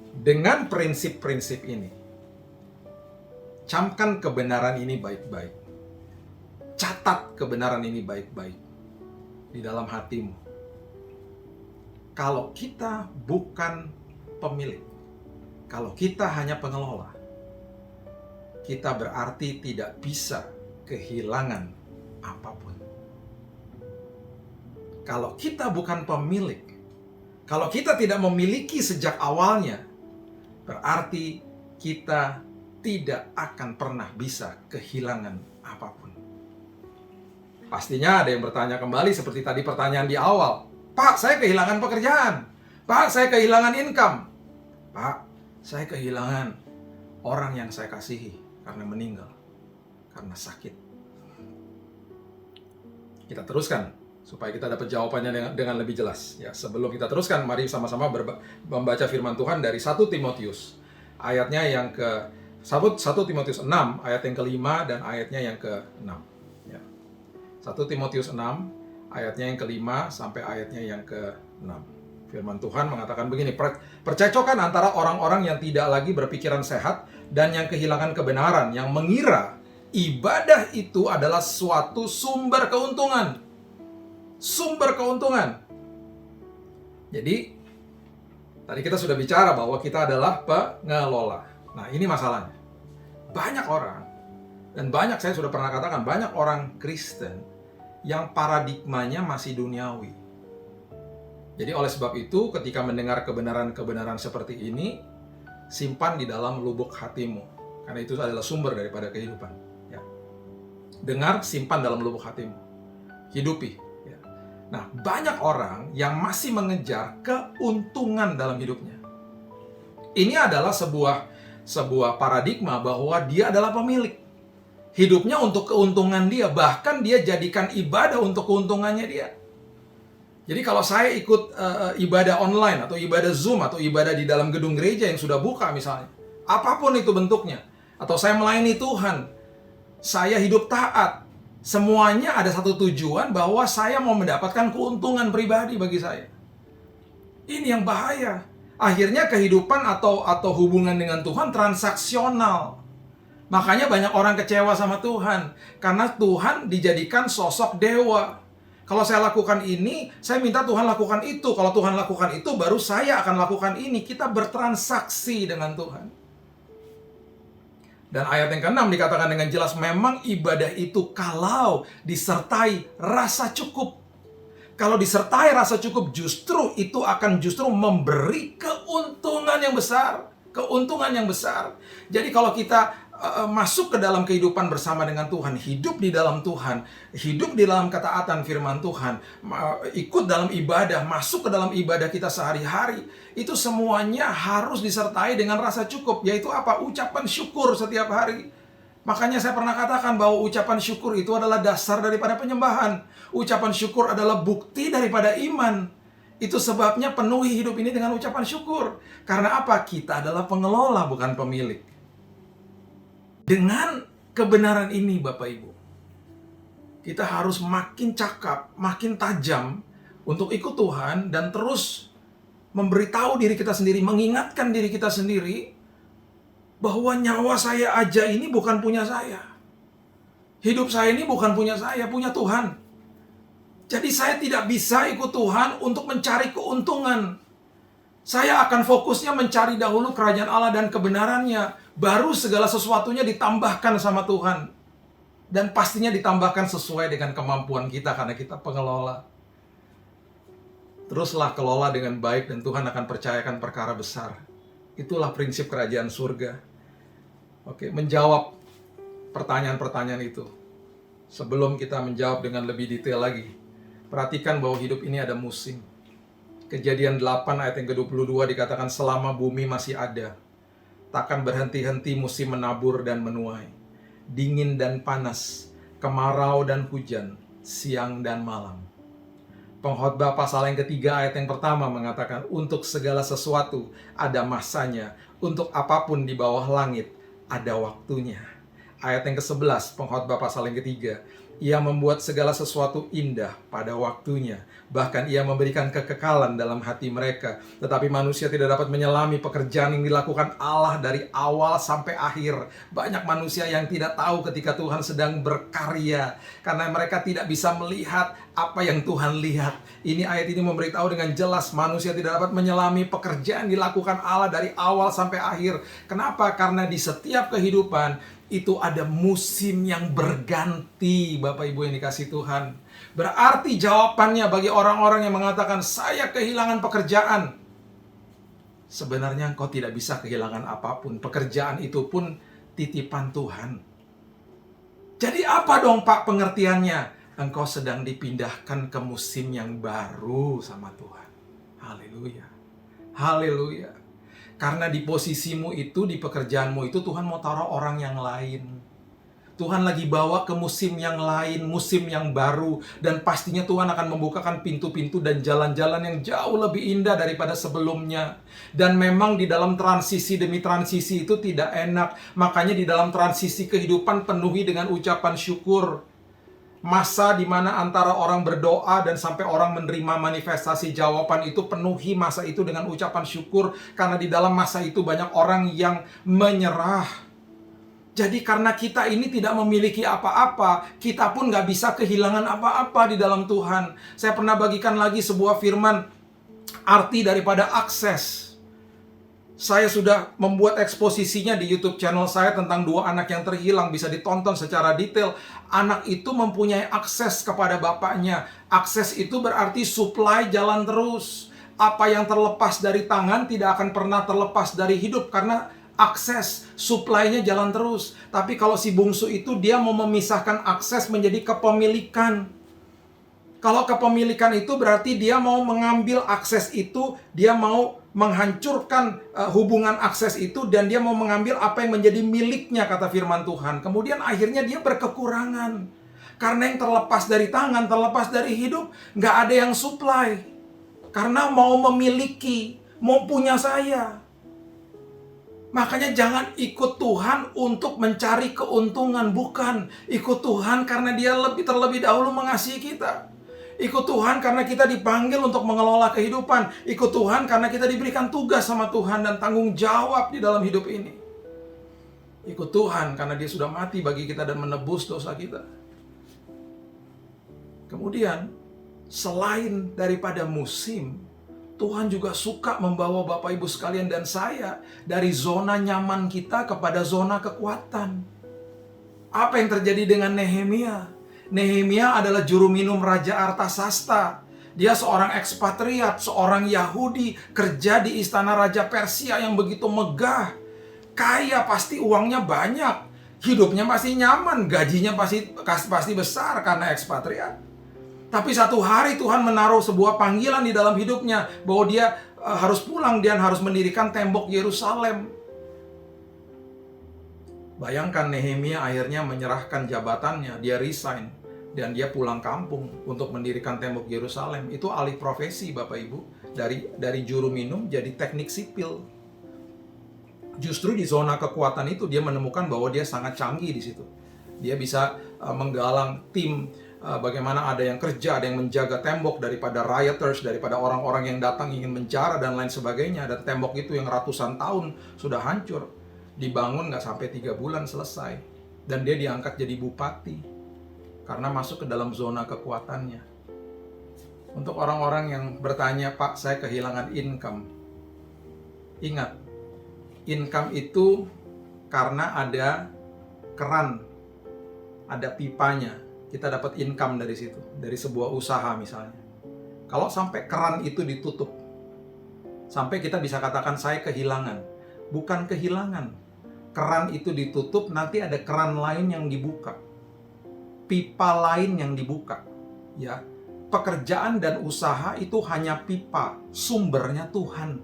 dengan prinsip-prinsip ini, camkan kebenaran ini baik-baik. Catat kebenaran ini baik-baik di dalam hatimu. Kalau kita bukan pemilik, kalau kita hanya pengelola, kita berarti tidak bisa kehilangan apapun. Kalau kita bukan pemilik, kalau kita tidak memiliki sejak awalnya, berarti kita tidak akan pernah bisa kehilangan apapun. Pastinya ada yang bertanya kembali seperti tadi pertanyaan di awal. Pak, saya kehilangan pekerjaan. Pak, saya kehilangan income. Pak, saya kehilangan orang yang saya kasihi karena meninggal, karena sakit. Kita teruskan supaya kita dapat jawabannya dengan lebih jelas. Ya, sebelum kita teruskan, mari sama-sama membaca firman Tuhan dari 1 Timotius. Ayatnya yang ke 1 Timotius 6 ayat yang ke-5 dan ayatnya yang ke-6. 1 Timotius 6 ayatnya yang ke-5 sampai ayatnya yang ke-6. Firman Tuhan mengatakan begini, percecokan antara orang-orang yang tidak lagi berpikiran sehat dan yang kehilangan kebenaran, yang mengira ibadah itu adalah suatu sumber keuntungan. Sumber keuntungan. Jadi, tadi kita sudah bicara bahwa kita adalah pengelola. Nah, ini masalahnya. Banyak orang, dan banyak, saya sudah pernah katakan, banyak orang Kristen yang paradigmanya masih duniawi. Jadi oleh sebab itu, ketika mendengar kebenaran-kebenaran seperti ini, simpan di dalam lubuk hatimu. Karena itu adalah sumber daripada kehidupan. Ya. Dengar, simpan dalam lubuk hatimu. Hidupi. Ya. Nah, banyak orang yang masih mengejar keuntungan dalam hidupnya. Ini adalah sebuah paradigma bahwa dia adalah pemilik. Hidupnya untuk keuntungan dia, bahkan dia jadikan ibadah untuk keuntungannya dia. Jadi kalau saya ikut ibadah online atau ibadah Zoom atau ibadah di dalam gedung gereja yang sudah buka misalnya, apapun itu bentuknya, atau saya melayani Tuhan, saya hidup taat, semuanya ada satu tujuan bahwa saya mau mendapatkan keuntungan pribadi bagi saya. Ini yang bahaya. Akhirnya kehidupan atau hubungan dengan Tuhan transaksional. Makanya banyak orang kecewa sama Tuhan, karena Tuhan dijadikan sosok dewa. Kalau saya lakukan ini, saya minta Tuhan lakukan itu. Kalau Tuhan lakukan itu, baru saya akan lakukan ini. Kita bertransaksi dengan Tuhan. Dan ayat yang ke-6 dikatakan dengan jelas, memang ibadah itu kalau disertai rasa cukup. Kalau disertai rasa cukup, justru itu akan memberi keuntungan yang besar. Keuntungan yang besar. Jadi kalau kita masuk ke dalam kehidupan bersama dengan Tuhan, hidup di dalam Tuhan, hidup di dalam ketaatan firman Tuhan, ikut dalam ibadah, masuk ke dalam ibadah kita sehari-hari, itu semuanya harus disertai dengan rasa cukup, yaitu apa? Ucapan syukur setiap hari. Makanya saya pernah katakan bahwa ucapan syukur itu adalah dasar daripada penyembahan. Ucapan syukur adalah bukti daripada iman. Itu sebabnya penuhi hidup ini dengan ucapan syukur. Karena apa? Kita adalah pengelola, bukan pemilik. Dengan kebenaran ini, Bapak Ibu, kita harus makin cakap, makin tajam untuk ikut Tuhan dan terus memberitahu diri kita sendiri, mengingatkan diri kita sendiri bahwa nyawa saya aja ini bukan punya saya. Hidup saya ini bukan punya saya, punya Tuhan. Jadi saya tidak bisa ikut Tuhan untuk mencari keuntungan. Saya akan fokusnya mencari dahulu kerajaan Allah dan kebenarannya. Baru segala sesuatunya ditambahkan sama Tuhan. Dan pastinya ditambahkan sesuai dengan kemampuan kita karena kita pengelola. Teruslah kelola dengan baik dan Tuhan akan percayakan perkara besar. Itulah prinsip kerajaan surga. Oke, menjawab pertanyaan-pertanyaan itu. Sebelum kita menjawab dengan lebih detail lagi, perhatikan bahwa hidup ini ada musim. Kejadian 8 ayat yang ke-22 dikatakan selama bumi masih ada, takkan berhenti-henti musim menabur dan menuai, dingin dan panas, kemarau dan hujan, siang dan malam. Pengkhotbah pasal yang ketiga ayat yang pertama mengatakan untuk segala sesuatu ada masanya, untuk apapun di bawah langit ada waktunya. Ayat yang ke-11 Pengkhotbah pasal yang ketiga, ia membuat segala sesuatu indah pada waktunya. Bahkan ia memberikan kekekalan dalam hati mereka. Tetapi manusia tidak dapat menyelami pekerjaan yang dilakukan Allah dari awal sampai akhir. Banyak manusia yang tidak tahu ketika Tuhan sedang berkarya. Karena mereka tidak bisa melihat apa yang Tuhan lihat. Ini ayat ini memberitahu dengan jelas manusia tidak dapat menyelami pekerjaan yang dilakukan Allah dari awal sampai akhir. Kenapa? Karena di setiap kehidupan itu ada musim yang berganti, Bapak Ibu yang dikasih Tuhan. Berarti jawabannya bagi orang-orang yang mengatakan, saya kehilangan pekerjaan. Sebenarnya engkau tidak bisa kehilangan apapun. Pekerjaan itu pun titipan Tuhan. Jadi apa dong Pak pengertiannya? Engkau sedang dipindahkan ke musim yang baru sama Tuhan. Haleluya. Haleluya. Karena di posisimu itu, di pekerjaanmu itu, Tuhan mau taruh orang yang lain. Tuhan lagi bawa ke musim yang lain, musim yang baru. Dan pastinya Tuhan akan membukakan pintu-pintu dan jalan-jalan yang jauh lebih indah daripada sebelumnya. Dan memang di dalam transisi demi transisi itu tidak enak. Makanya di dalam transisi kehidupan penuhi dengan ucapan syukur. Masa di mana antara orang berdoa dan sampai orang menerima manifestasi jawaban itu, penuhi masa itu dengan ucapan syukur. Karena di dalam masa itu banyak orang yang menyerah. Jadi karena kita ini tidak memiliki apa-apa, kita pun gak bisa kehilangan apa-apa di dalam Tuhan. Saya pernah bagikan lagi sebuah firman, arti daripada akses. Saya sudah membuat eksposisinya di YouTube channel saya tentang 2 anak yang terhilang, bisa ditonton secara detail. Anak itu mempunyai akses kepada bapaknya. Akses itu berarti supply jalan terus. Apa yang terlepas dari tangan tidak akan pernah terlepas dari hidup karena akses, supply-nya jalan terus. Tapi kalau si bungsu itu dia mau memisahkan akses menjadi kepemilikan. Kalau kepemilikan itu berarti dia mau mengambil akses itu, dia mau menghancurkan hubungan akses itu, dan dia mau mengambil apa yang menjadi miliknya, kata firman Tuhan. Kemudian akhirnya dia berkekurangan. Karena yang terlepas dari tangan, terlepas dari hidup, nggak ada yang supply. Karena mau memiliki, mau punya saya. Makanya jangan ikut Tuhan untuk mencari keuntungan. Bukan. Ikut Tuhan karena dia terlebih dahulu mengasihi kita. Ikut Tuhan karena kita dipanggil untuk mengelola kehidupan. Ikut Tuhan karena kita diberikan tugas sama Tuhan dan tanggung jawab di dalam hidup ini. Ikut Tuhan karena dia sudah mati bagi kita dan menebus dosa kita. Kemudian, selain daripada musim, Tuhan juga suka membawa Bapak Ibu sekalian dan saya dari zona nyaman kita kepada zona kekuatan. Apa yang terjadi dengan Nehemia? Nehemia adalah juru minum Raja Artasasta. Dia seorang ekspatriat, seorang Yahudi, kerja di istana Raja Persia yang begitu megah. Kaya, pasti uangnya banyak. hidupnya pasti nyaman, gajinya pasti besar karena ekspatriat. Tapi satu hari Tuhan menaruh sebuah panggilan di dalam hidupnya bahwa dia harus pulang dan harus mendirikan tembok Yerusalem. Bayangkan Nehemia akhirnya menyerahkan jabatannya, dia resign dan dia pulang kampung untuk mendirikan tembok Yerusalem. Itu alih profesi Bapak Ibu, dari juru minum jadi teknik sipil. Justru di zona kekuatan itu dia menemukan bahwa dia sangat canggih di situ. Dia bisa menggalang tim, bagaimana ada yang kerja, ada yang menjaga tembok daripada rioters, daripada orang-orang yang datang ingin menjara dan lain sebagainya. Dan tembok itu yang ratusan tahun sudah hancur, dibangun nggak sampai 3 bulan selesai. Dan dia diangkat jadi bupati karena masuk ke dalam zona kekuatannya. Untuk orang-orang yang bertanya, Pak, saya kehilangan income. Ingat, income itu karena ada keran, ada pipanya. Kita dapat income dari situ, dari sebuah usaha misalnya. Kalau sampai keran itu ditutup, sampai kita bisa katakan saya kehilangan. Bukan kehilangan. Keran itu ditutup, nanti ada keran lain yang dibuka. Pipa lain yang dibuka. Ya, pekerjaan dan usaha itu hanya pipa, sumbernya Tuhan.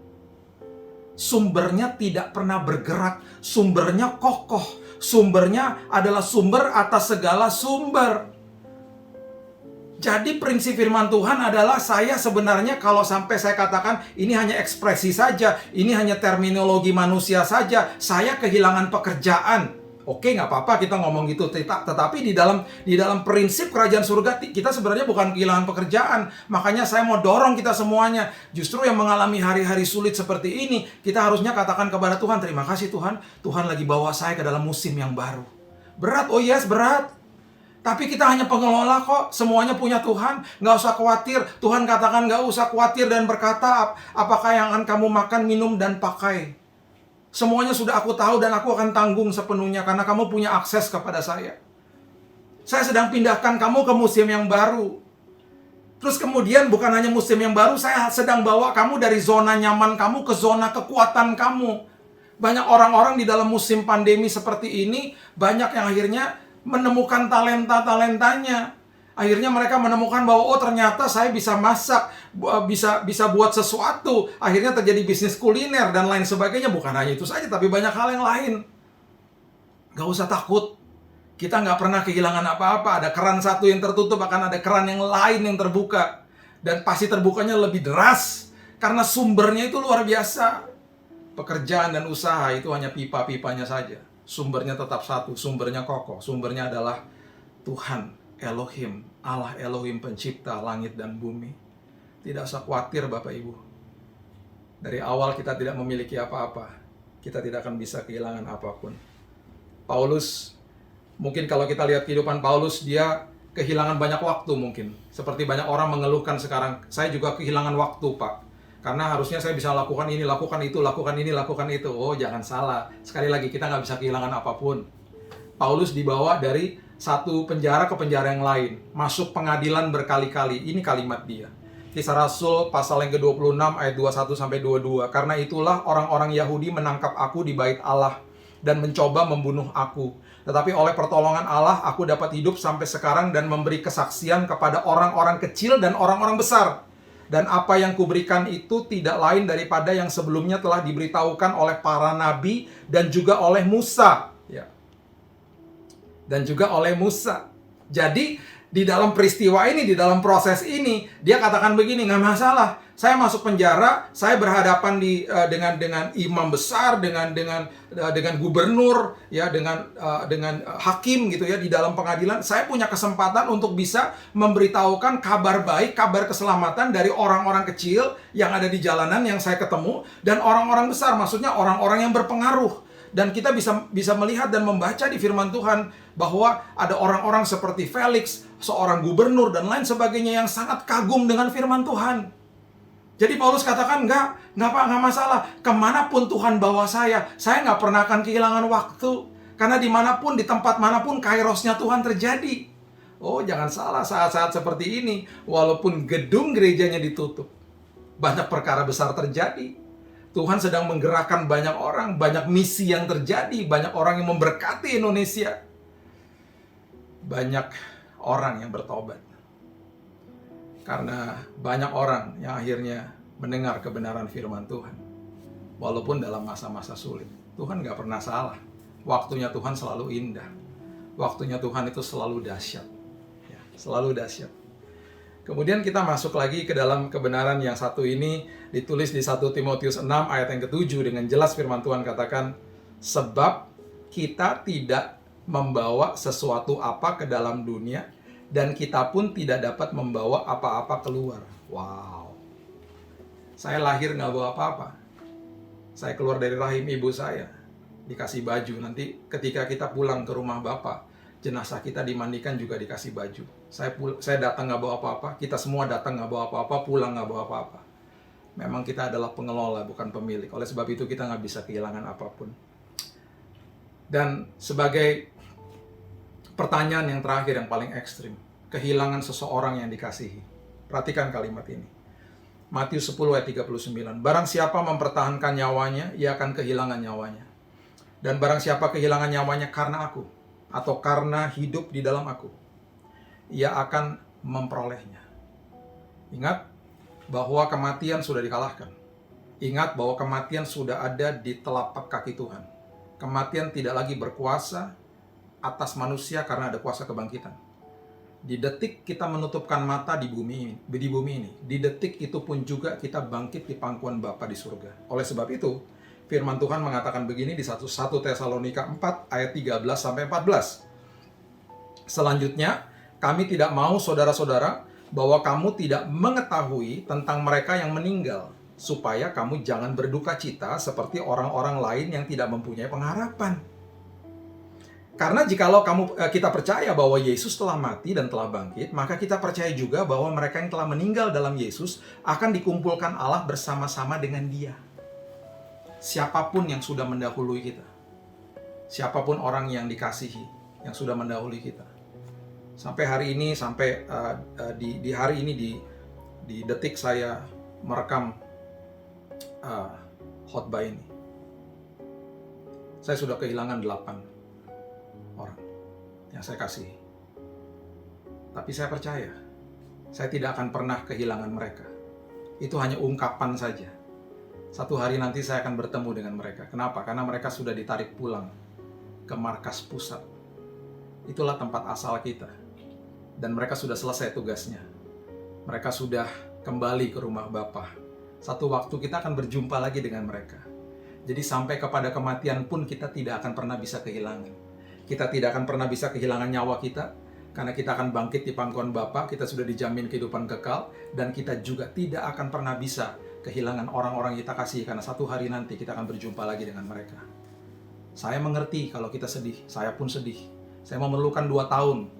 Sumbernya tidak pernah bergerak, sumbernya kokoh, sumbernya adalah sumber atas segala sumber. Jadi prinsip firman Tuhan adalah saya sebenarnya kalau sampai saya katakan ini hanya ekspresi saja, ini hanya terminologi manusia saja, saya kehilangan pekerjaan. Oke, nggak apa-apa kita ngomong gitu, tetapi di dalam prinsip kerajaan surga kita sebenarnya bukan kehilangan pekerjaan. Makanya saya mau dorong kita semuanya, justru yang mengalami hari-hari sulit seperti ini, kita harusnya katakan kepada Tuhan, terima kasih Tuhan, Tuhan lagi bawa saya ke dalam musim yang baru. Berat, oh yes berat. Tapi kita hanya pengelola kok, semuanya punya Tuhan, nggak usah khawatir. Tuhan katakan nggak usah khawatir dan berkata, apakah yang akan kamu makan, minum, dan pakai. Semuanya sudah aku tahu dan aku akan tanggung sepenuhnya karena kamu punya akses kepada saya. Saya sedang pindahkan kamu ke musim yang baru. Terus kemudian bukan hanya musim yang baru, saya sedang bawa kamu dari zona nyaman kamu ke zona kekuatan kamu. Banyak orang-orang di dalam musim pandemi seperti ini, banyak yang akhirnya menemukan talenta-talentanya. Akhirnya mereka menemukan bahwa oh ternyata saya bisa masak, bisa buat sesuatu. Akhirnya terjadi bisnis kuliner dan lain sebagainya. Bukan hanya itu saja, tapi banyak hal yang lain. Gak usah takut. Kita nggak pernah kehilangan apa-apa. Ada keran satu yang tertutup, akan ada keran yang lain yang terbuka. Dan pasti terbukanya lebih deras. Karena sumbernya itu luar biasa. Pekerjaan dan usaha itu hanya pipa-pipanya saja. Sumbernya tetap satu, sumbernya kokoh. Sumbernya adalah Tuhan, Elohim, Allah Elohim pencipta langit dan bumi. Tidak usah khawatir Bapak Ibu. Dari awal kita tidak memiliki apa-apa. Kita tidak akan bisa kehilangan apapun. Paulus, mungkin kalau kita lihat kehidupan Paulus, dia kehilangan banyak waktu mungkin. Seperti banyak orang mengeluhkan sekarang, saya juga kehilangan waktu Pak. Karena harusnya saya bisa lakukan ini, lakukan itu, lakukan ini, lakukan itu. Oh, jangan salah. Sekali lagi, kita nggak bisa kehilangan apapun. Paulus dibawa dari satu penjara ke penjara yang lain. Masuk pengadilan berkali-kali. Ini kalimat dia. Kisah Rasul pasal yang ke-26 ayat 21-22. Karena itulah orang-orang Yahudi menangkap aku di bait Allah dan mencoba membunuh aku. Tetapi oleh pertolongan Allah, aku dapat hidup sampai sekarang dan memberi kesaksian kepada orang-orang kecil dan orang-orang besar. Dan apa yang kuberikan itu tidak lain daripada yang sebelumnya telah diberitahukan oleh para nabi dan juga oleh Musa. Ya. Dan juga oleh Musa. Jadi di dalam peristiwa ini, di dalam proses ini, dia katakan begini, nggak masalah. Saya masuk penjara, saya berhadapan dengan imam besar, dengan gubernur, ya, dengan hakim gitu ya di dalam pengadilan. Saya punya kesempatan untuk bisa memberitahukan kabar baik, kabar keselamatan dari orang-orang kecil yang ada di jalanan yang saya ketemu dan orang-orang besar, maksudnya orang-orang yang berpengaruh. Dan kita bisa melihat dan membaca di firman Tuhan bahwa ada orang-orang seperti Felix, seorang gubernur dan lain sebagainya yang sangat kagum dengan firman Tuhan. Jadi Paulus katakan, nggak masalah. Kemanapun Tuhan bawa saya nggak pernah akan kehilangan waktu. Karena dimanapun, di tempat manapun, kairosnya Tuhan terjadi. Oh, jangan salah, saat-saat seperti ini, walaupun gedung gerejanya ditutup, banyak perkara besar terjadi. Tuhan sedang menggerakkan banyak orang, banyak misi yang terjadi, banyak orang yang memberkati Indonesia. Banyak orang yang bertobat. Karena banyak orang yang akhirnya mendengar kebenaran firman Tuhan. Walaupun dalam masa-masa sulit. Tuhan gak pernah salah. Waktunya Tuhan selalu indah. Waktunya Tuhan itu selalu dahsyat. Ya, selalu dahsyat. Kemudian kita masuk lagi ke dalam kebenaran yang satu ini, ditulis di 1 Timotius 6 ayat yang ke-7 dengan jelas firman Tuhan katakan, sebab kita tidak membawa sesuatu apa ke dalam dunia, dan kita pun tidak dapat membawa apa-apa keluar. Wow. Saya lahir nggak bawa apa-apa. Saya keluar dari rahim ibu saya, dikasih baju. Nanti ketika kita pulang ke rumah Bapak, jenazah kita dimandikan juga dikasih baju. Saya datang nggak bawa apa-apa, kita semua datang nggak bawa apa-apa, pulang nggak bawa apa-apa. Memang kita adalah pengelola, bukan pemilik. Oleh sebab itu kita nggak bisa kehilangan apapun. Dan sebagai pertanyaan yang terakhir yang paling ekstrim, kehilangan seseorang yang dikasihi. Perhatikan kalimat ini. Matius 10 ayat 39. Barang siapa mempertahankan nyawanya, ia akan kehilangan nyawanya. Dan barang siapa kehilangan nyawanya karena aku, atau karena hidup di dalam aku, ia akan memperolehnya. Ingat bahwa kematian sudah dikalahkan. Ingat bahwa kematian sudah ada di telapak kaki Tuhan. Kematian tidak lagi berkuasa atas manusia karena ada kuasa kebangkitan. Di detik kita menutupkan mata di bumi ini, di detik itu pun juga kita bangkit di pangkuan Bapa di surga. Oleh sebab itu, firman Tuhan mengatakan begini di 1 Tesalonika 4 ayat 13 sampai 14. Selanjutnya, kami tidak mau saudara-saudara bahwa kamu tidak mengetahui tentang mereka yang meninggal, supaya kamu jangan berduka cita seperti orang-orang lain yang tidak mempunyai pengharapan. Karena jikalau kita percaya bahwa Yesus telah mati dan telah bangkit, maka kita percaya juga bahwa mereka yang telah meninggal dalam Yesus akan dikumpulkan Allah bersama-sama dengan Dia. Siapapun yang sudah mendahului kita, siapapun orang yang dikasihi, yang sudah mendahului kita, sampai hari ini, sampai di hari ini, di detik saya merekam khotbah ini, saya sudah kehilangan 8 orang yang saya kasihi. Tapi saya percaya, saya tidak akan pernah kehilangan mereka. Itu hanya ungkapan saja. Satu hari nanti saya akan bertemu dengan mereka. Kenapa? Karena mereka sudah ditarik pulang ke markas pusat. Itulah tempat asal kita. Dan mereka sudah selesai tugasnya. Mereka sudah kembali ke rumah Bapa. Satu waktu kita akan berjumpa lagi dengan mereka. Jadi sampai kepada kematian pun kita tidak akan pernah bisa kehilangan. Kita tidak akan pernah bisa kehilangan nyawa kita, karena kita akan bangkit di pangkuan Bapa, kita sudah dijamin kehidupan kekal, dan kita juga tidak akan pernah bisa kehilangan orang-orang yang kita kasih, karena satu hari nanti kita akan berjumpa lagi dengan mereka. Saya mengerti kalau kita sedih, saya pun sedih. Saya memerlukan 2 tahun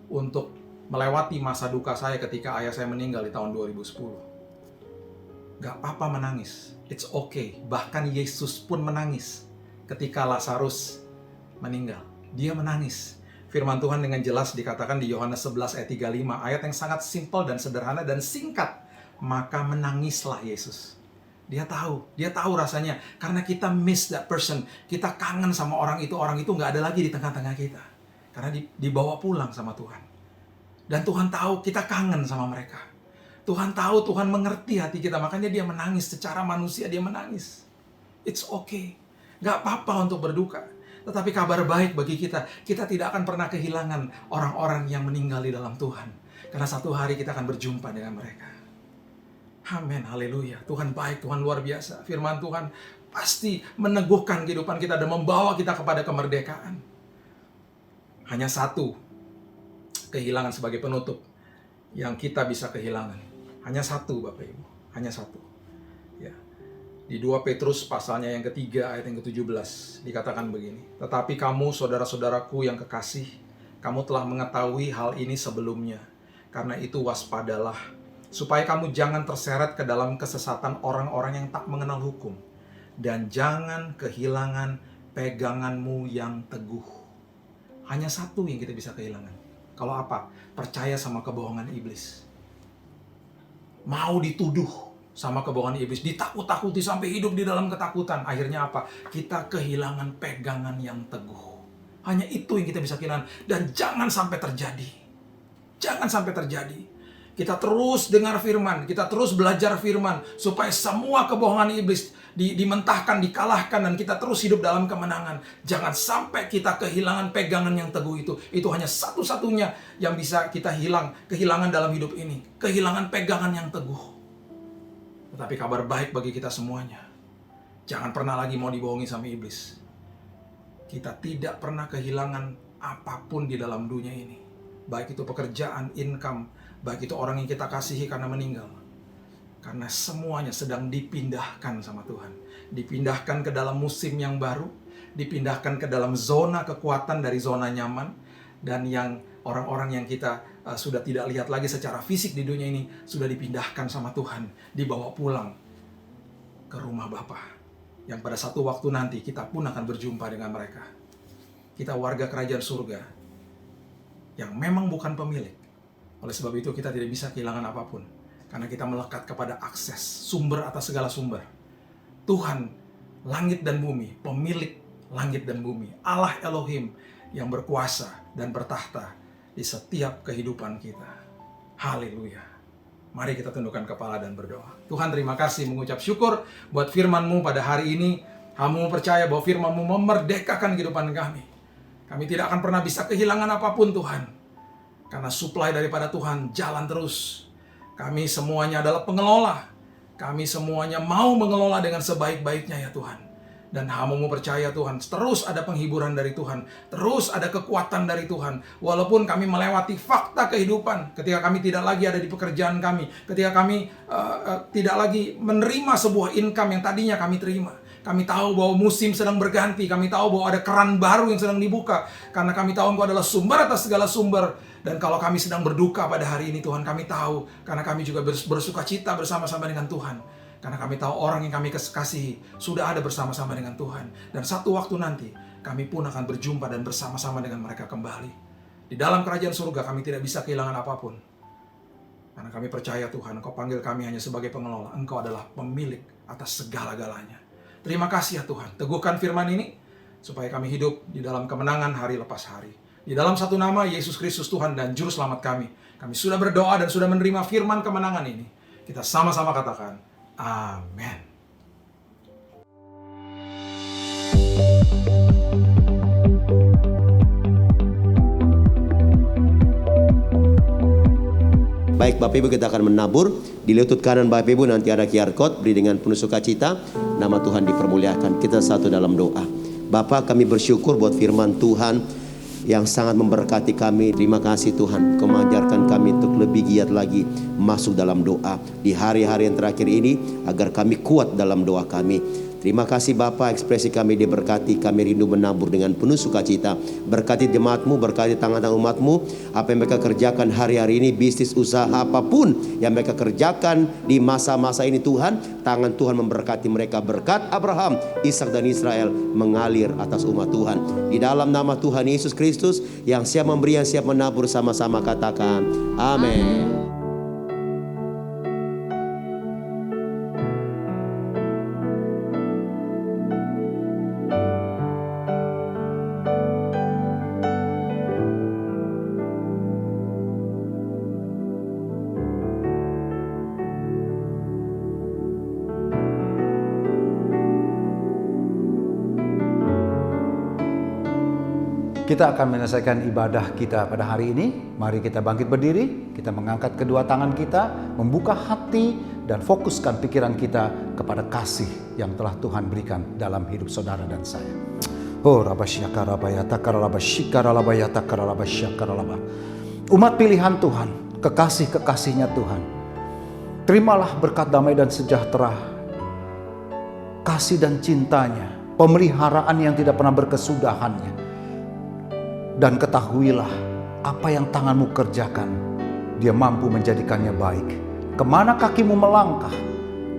untuk melewati masa duka saya ketika ayah saya meninggal di tahun 2010. Gak apa-apa menangis, it's okay. Bahkan Yesus pun menangis ketika Lazarus meninggal. Dia menangis. Firman Tuhan dengan jelas dikatakan di Yohanes 11 ayat 35, ayat yang sangat simpel dan sederhana dan singkat. Maka menangislah Yesus. Dia tahu rasanya. Karena kita miss that person. Kita kangen sama orang itu nggak ada lagi di tengah-tengah kita. Karena dibawa pulang sama Tuhan. Dan Tuhan tahu kita kangen sama mereka. Tuhan tahu, Tuhan mengerti hati kita. Makanya dia menangis. Secara manusia dia menangis. It's okay. Gak apa-apa untuk berduka. Tetapi kabar baik bagi kita. Kita tidak akan pernah kehilangan orang-orang yang meninggal di dalam Tuhan. Karena satu hari kita akan berjumpa dengan mereka. Amin, haleluya. Tuhan baik, Tuhan luar biasa. Firman Tuhan pasti meneguhkan kehidupan kita dan membawa kita kepada kemerdekaan. Hanya satu kehilangan sebagai penutup yang kita bisa kehilangan. Hanya satu, Bapak Ibu. Hanya satu. Ya. Di 2 Petrus pasalnya yang ketiga ayat yang ke-17 dikatakan begini. Tetapi kamu saudara-saudaraku yang kekasih, kamu telah mengetahui hal ini sebelumnya. Karena itu waspadalah, supaya kamu jangan terseret ke dalam kesesatan orang-orang yang tak mengenal hukum. Dan jangan kehilangan peganganmu yang teguh. Hanya satu yang kita bisa kehilangan. Kalau apa? Percaya sama kebohongan iblis. Mau dituduh sama kebohongan iblis, ditakut-takuti sampai hidup di dalam ketakutan. Akhirnya apa? Kita kehilangan pegangan yang teguh. Hanya itu yang kita bisa kehilangan. Dan jangan sampai terjadi. Jangan sampai terjadi. Kita terus dengar firman, kita terus belajar firman, supaya semua kebohongan iblis dimentahkan, dikalahkan, dan kita terus hidup dalam kemenangan. Jangan sampai kita kehilangan pegangan yang teguh itu. Itu hanya satu-satunya yang bisa kita kehilangan dalam hidup ini. Kehilangan pegangan yang teguh. Tetapi kabar baik bagi kita semuanya. Jangan pernah lagi mau dibohongi sama iblis. Kita tidak pernah kehilangan apapun di dalam dunia ini. Baik itu pekerjaan, income, baik itu orang yang kita kasihi karena meninggal. Karena semuanya sedang dipindahkan sama Tuhan. Dipindahkan ke dalam musim yang baru. Dipindahkan ke dalam zona kekuatan dari zona nyaman. Dan yang orang-orang yang kita sudah tidak lihat lagi secara fisik di dunia ini, sudah dipindahkan sama Tuhan. Dibawa pulang ke rumah Bapa. Yang pada satu waktu nanti kita pun akan berjumpa dengan mereka. Kita warga kerajaan surga yang memang bukan pemilik. Oleh sebab itu kita tidak bisa kehilangan apapun. Karena kita melekat kepada akses sumber atas segala sumber. Tuhan langit dan bumi, pemilik langit dan bumi. Allah Elohim yang berkuasa dan bertahta di setiap kehidupan kita. Haleluya. Mari kita tundukkan kepala dan berdoa. Tuhan, terima kasih, mengucap syukur buat firman-Mu pada hari ini. Hamba percaya bahwa firman-Mu memerdekakan kehidupan kami. Kami tidak akan pernah bisa kehilangan apapun, Tuhan. Karena suplai daripada Tuhan jalan terus. Kami semuanya adalah pengelola. Kami semuanya mau mengelola dengan sebaik-baiknya ya Tuhan. Dan hamba-Mu percaya Tuhan, terus ada penghiburan dari Tuhan. Terus ada kekuatan dari Tuhan. Walaupun kami melewati fakta kehidupan. Ketika kami tidak lagi ada di pekerjaan kami. Ketika kami tidak lagi menerima sebuah income yang tadinya kami terima. Kami tahu bahwa musim sedang berganti. Kami tahu bahwa ada keran baru yang sedang dibuka. Karena kami tahu Engkau adalah sumber atas segala sumber. Dan kalau kami sedang berduka pada hari ini Tuhan, kami tahu. Karena kami juga bersuka cita bersama-sama dengan Tuhan. Karena kami tahu orang yang kami kasihi sudah ada bersama-sama dengan Tuhan. Dan satu waktu nanti kami pun akan berjumpa dan bersama-sama dengan mereka kembali. Di dalam kerajaan surga kami tidak bisa kehilangan apapun. Karena kami percaya Tuhan, Engkau panggil kami hanya sebagai pengelola. Engkau adalah pemilik atas segala-galanya. Terima kasih ya Tuhan. Teguhkan firman ini supaya kami hidup di dalam kemenangan hari lepas hari. Di dalam satu nama Yesus Kristus Tuhan dan Juru Selamat kami. Kami sudah berdoa dan sudah menerima firman kemenangan ini. Kita sama-sama katakan, amin. Baik Bapak Ibu, kita akan menabur. Di lutut kanan Bapak Ibu nanti ada QR Code. Beri dengan penuh sukacita. Nama Tuhan dipermuliakan. Kita satu dalam doa. Bapa, kami bersyukur buat firman Tuhan yang sangat memberkati kami. Terima kasih Tuhan, Kau mengajarkan kami untuk lebih giat lagi masuk dalam doa di hari-hari yang terakhir ini, agar kami kuat dalam doa kami. Terima kasih Bapa, ekspresi kami diberkati. Kami rindu menabur dengan penuh sukacita. Berkati jemaat-Mu, berkati tangan-tangan umat-Mu. Apa yang mereka kerjakan hari-hari ini, bisnis, usaha, apapun yang mereka kerjakan di masa-masa ini Tuhan, tangan Tuhan memberkati mereka. Berkat Abraham, Ishak dan Israel mengalir atas umat Tuhan. Di dalam nama Tuhan Yesus Kristus, yang siap memberi, yang siap menabur, sama-sama katakan amin. Kita akan menyelesaikan ibadah kita pada hari ini. Mari kita bangkit berdiri, kita mengangkat kedua tangan kita, membuka hati dan fokuskan pikiran kita kepada kasih yang telah Tuhan berikan dalam hidup saudara dan saya. Oh, umat pilihan Tuhan, kekasih-kekasihnya Tuhan, terimalah berkat damai dan sejahtera, kasih dan cintanya, pemeliharaan yang tidak pernah berkesudahannya. Dan ketahuilah, apa yang tanganmu kerjakan, Dia mampu menjadikannya baik. Kemana kakimu melangkah,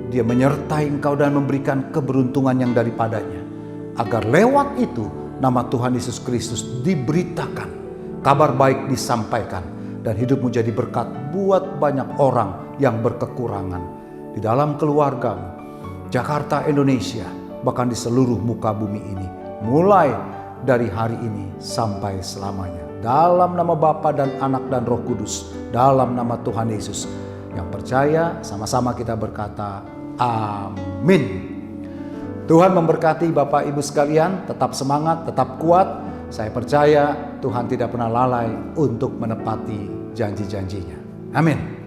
Dia menyertai engkau dan memberikan keberuntungan yang daripadanya. Agar lewat itu, nama Tuhan Yesus Kristus diberitakan, kabar baik disampaikan, dan hidupmu jadi berkat buat banyak orang yang berkekurangan. di dalam keluargamu, Jakarta, Indonesia, bahkan di seluruh muka bumi ini, mulai dari hari ini sampai selamanya. Dalam nama Bapa dan Anak dan Roh Kudus, dalam nama Tuhan Yesus. Yang percaya, sama-sama kita berkata, amin. Tuhan memberkati Bapak Ibu sekalian, tetap semangat, tetap kuat. Saya percaya Tuhan tidak pernah lalai untuk menepati janji-janjinya. Amin.